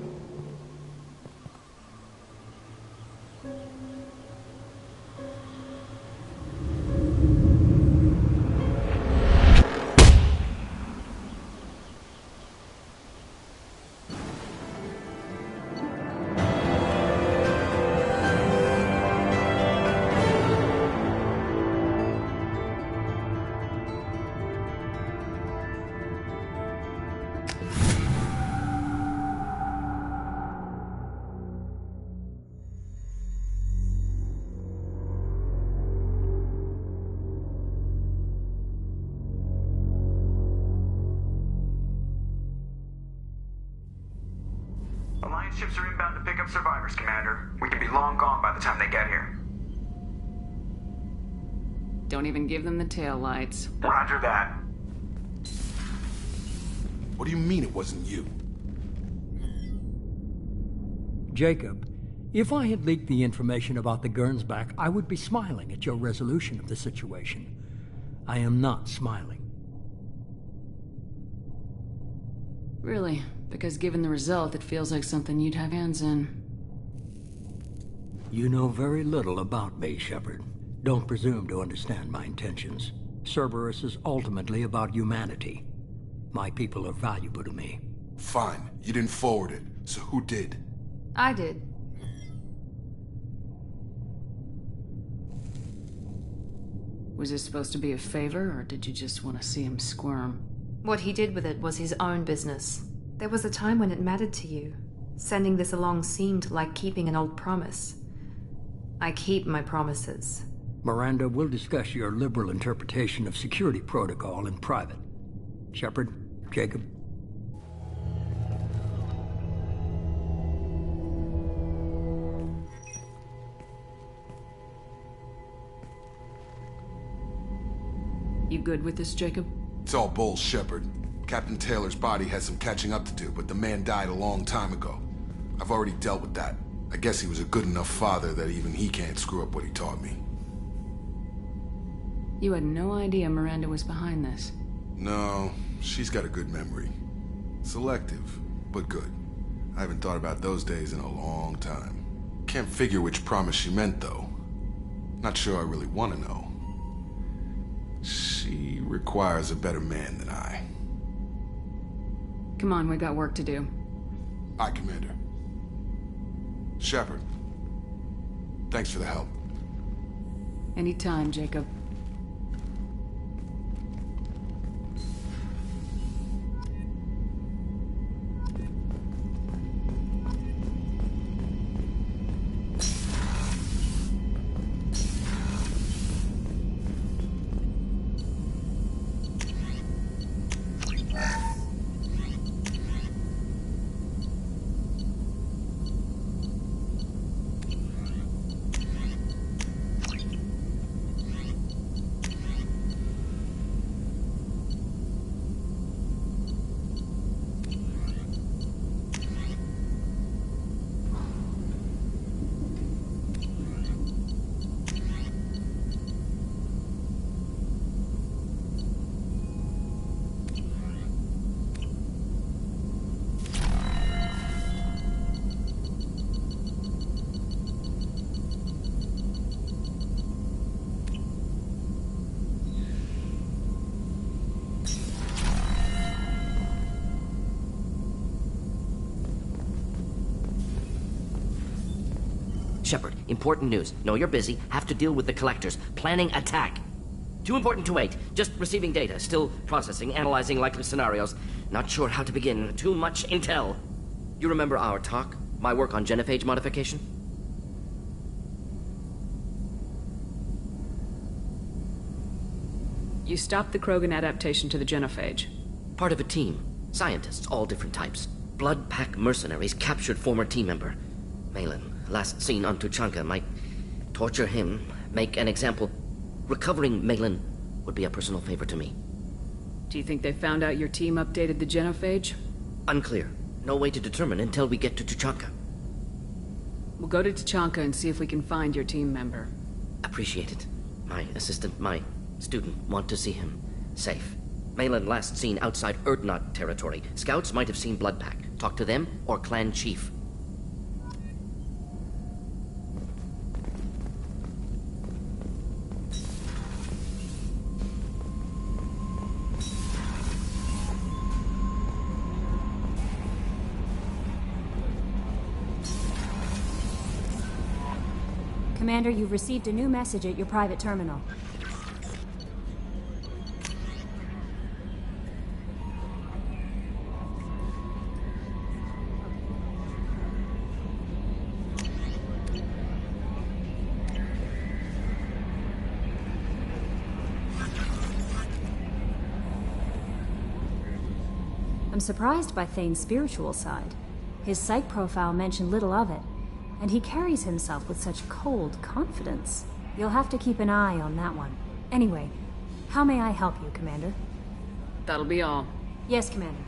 ships are inbound to pick up survivors, Commander. We could be long gone by the time they get here. Don't even give them the tail lights. Roger that. What do you mean it wasn't you? Jacob, if I had leaked the information about the Gernsback, I would be smiling at your resolution of the situation. I am not smiling. Really? Because given the result, it feels like something you'd have hands in. You know very little about me, Shephard. Don't presume to understand my intentions. Cerberus is ultimately about humanity. My people are valuable to me. Fine. You didn't forward it. So who did? I did. Was this supposed to be a favor, or did you just want to see him squirm? What he did with it was his own business. There was a time when it mattered to you. Sending this along seemed like keeping an old promise. I keep my promises. Miranda, we'll discuss your liberal interpretation of security protocol in private. Shephard, Jacob. You good with this, Jacob? It's all bull, Shephard. Captain Taylor's body has some catching up to do, but the man died a long time ago. I've already dealt with that. I guess he was a good enough father that even he can't screw up what he taught me. You had no idea Miranda was behind this. No, she's got a good memory. Selective, but good. I haven't thought about those days in a long time. Can't figure which promise she meant, though. Not sure I really want to know. She requires a better man than I. Come on, we got work to do. Aye, Commander. Shephard, thanks for the help. Anytime, Jacob. Shephard, important news. Know you're busy. Have to deal with the collectors. Planning attack. Too important to wait. Just receiving data. Still processing, analyzing likely scenarios. Not sure how to begin. Too much intel. You remember our talk? My work on genophage modification? You stopped the Krogan adaptation to the genophage. Part of a team. Scientists, all different types. Blood pack mercenaries captured former team member. Malin, last seen on Tuchanka, might torture him, make an example. Recovering Malin would be a personal favor to me. Do you think they found out your team updated the genophage? Unclear. No way to determine until we get to Tuchanka. We'll go to Tuchanka and see if we can find your team member. Appreciate it. My assistant, my student, want to see him safe. Malin last seen outside Erdnot territory. Scouts might have seen Bloodpack. Talk to them or clan chief. Commander, you've received a new message at your private terminal. I'm surprised by Thane's spiritual side. His psych profile mentioned little of it, and he carries himself with such cold confidence. You'll have to keep an eye on that one. Anyway, how may I help you, Commander? That'll be all. Yes, Commander.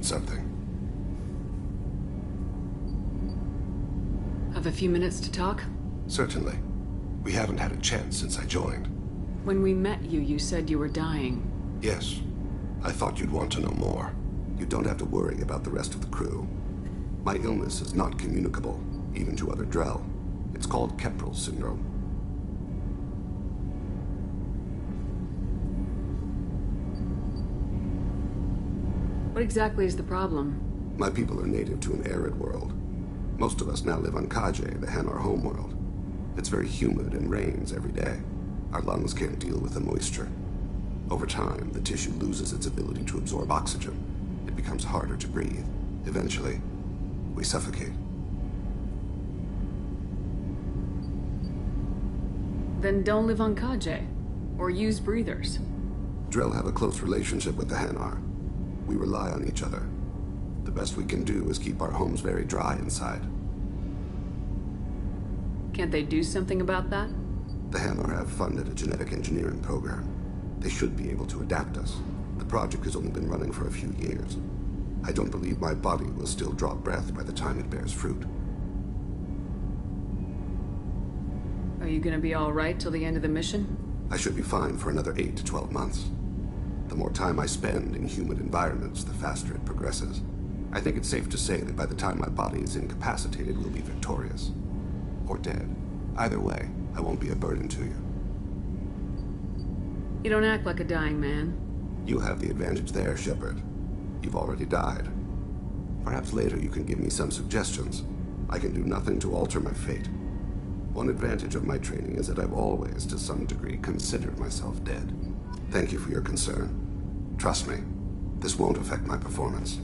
Something. Have a few minutes to talk? Certainly. We haven't had a chance since I joined. When we met you, you said you were dying. Yes. I thought you'd want to know more. You don't have to worry about the rest of the crew. My illness is not communicable, even to other Drell. It's called Keprel syndrome. What exactly is the problem? My people are native to an arid world. Most of us now live on Kaje, the Hanar homeworld. It's very humid and rains every day. Our lungs can't deal with the moisture. Over time, the tissue loses its ability to absorb oxygen. It becomes harder to breathe. Eventually, we suffocate. Then don't live on Kaje, or use breathers. Drell have a close relationship with the Hanar. We rely on each other. The best we can do is keep our homes very dry inside. Can't they do something about that? The Hanar have funded a genetic engineering program. They should be able to adapt us. The project has only been running for a few years. I don't believe my body will still draw breath by the time it bears fruit. Are you gonna be all right till the end of the mission? I should be fine for another 8 to 12 months. The more time I spend in humid environments, the faster it progresses. I think it's safe to say that by the time my body is incapacitated, we'll be victorious. Or dead. Either way, I won't be a burden to you. You don't act like a dying man. You have the advantage there, Shephard. You've already died. Perhaps later you can give me some suggestions. I can do nothing to alter my fate. One advantage of my training is that I've always, to some degree, considered myself dead. Thank you for your concern. Trust me, this won't affect my performance.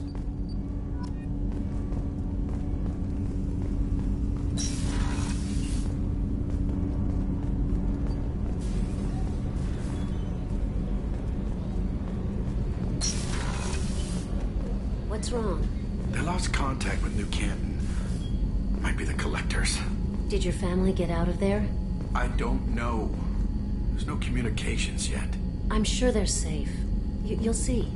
What's wrong? They lost contact with New Canton. Might be the collectors. Did your family get out of there? I don't know. There's no communications yet. I'm sure they're safe. You'll see.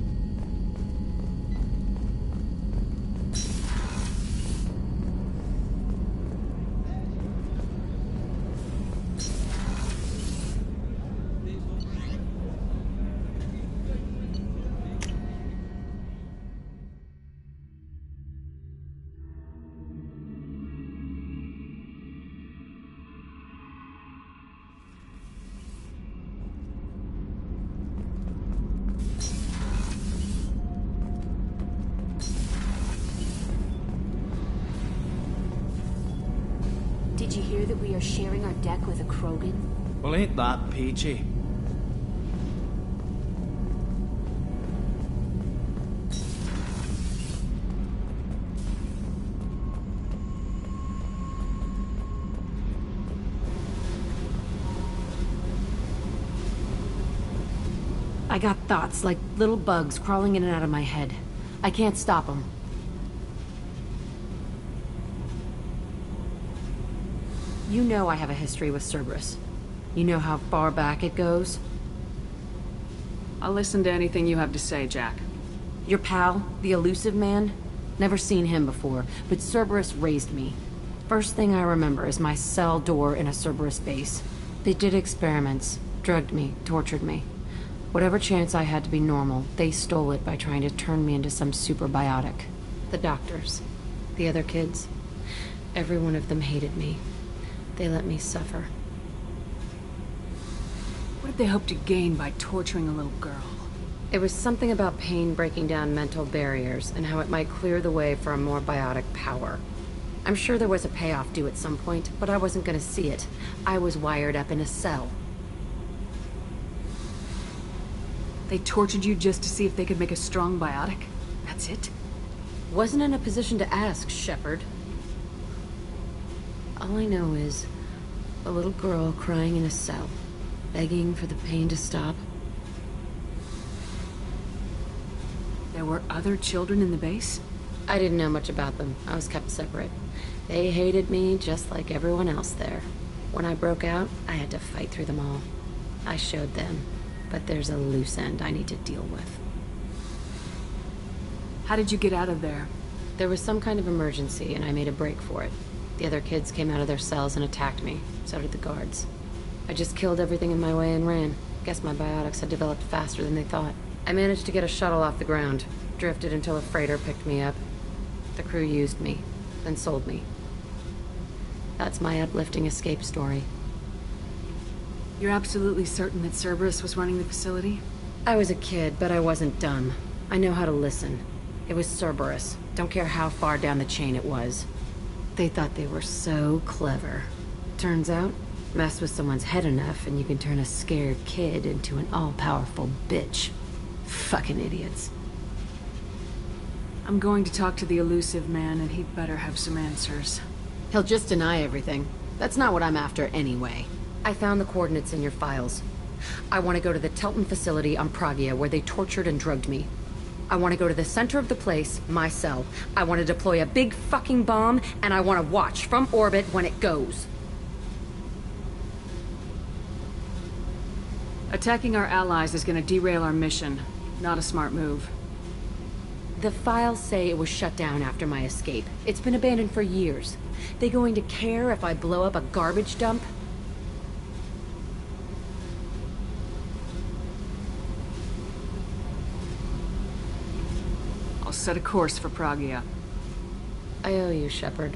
Did you hear that we are sharing our deck with a Krogan? Well, ain't that peachy? I got thoughts like little bugs crawling in and out of my head. I can't stop them. You know I have a history with Cerberus. You know how far back it goes? I'll listen to anything you have to say, Jack. Your pal, the elusive man? Never seen him before, but Cerberus raised me. First thing I remember is my cell door in a Cerberus base. They did experiments, drugged me, tortured me. Whatever chance I had to be normal, they stole it by trying to turn me into some superbiotic. The doctors, the other kids, every one of them hated me. They let me suffer. What did they hope to gain by torturing a little girl? It was something about pain breaking down mental barriers and how it might clear the way for a more biotic power. I'm sure there was a payoff due at some point, but I wasn't gonna see it. I was wired up in a cell. They tortured you just to see if they could make a strong biotic? That's it? Wasn't in a position to ask, Shephard. All I know is a little girl crying in a cell, begging for the pain to stop. There were other children in the base? I didn't know much about them. I was kept separate. They hated me just like everyone else there. When I broke out, I had to fight through them all. I showed them, but there's a loose end I need to deal with. How did you get out of there? There was some kind of emergency, and I made a break for it. The other kids came out of their cells and attacked me. So did the guards. I just killed everything in my way and ran. Guess my biotics had developed faster than they thought. I managed to get a shuttle off the ground. Drifted until a freighter picked me up. The crew used me, then sold me. That's my uplifting escape story. You're absolutely certain that Cerberus was running the facility? I was a kid, but I wasn't dumb. I know how to listen. It was Cerberus. Don't care how far down the chain it was. They thought they were so clever. Turns out, mess with someone's head enough and you can turn a scared kid into an all-powerful bitch. Fucking idiots. I'm going to talk to the elusive man, and he'd better have some answers. He'll just deny everything. That's not what I'm after anyway. I found the coordinates in your files. I want to go to the Telton facility on Pragia where they tortured and drugged me. I want to go to the center of the place, my cell. I want to deploy a big fucking bomb, and I want to watch from orbit when it goes. Attacking our allies is going to derail our mission. Not a smart move. The files say it was shut down after my escape. It's been abandoned for years. They going to care if I blow up a garbage dump? I'll set a course for Pragia. I owe you, Shephard.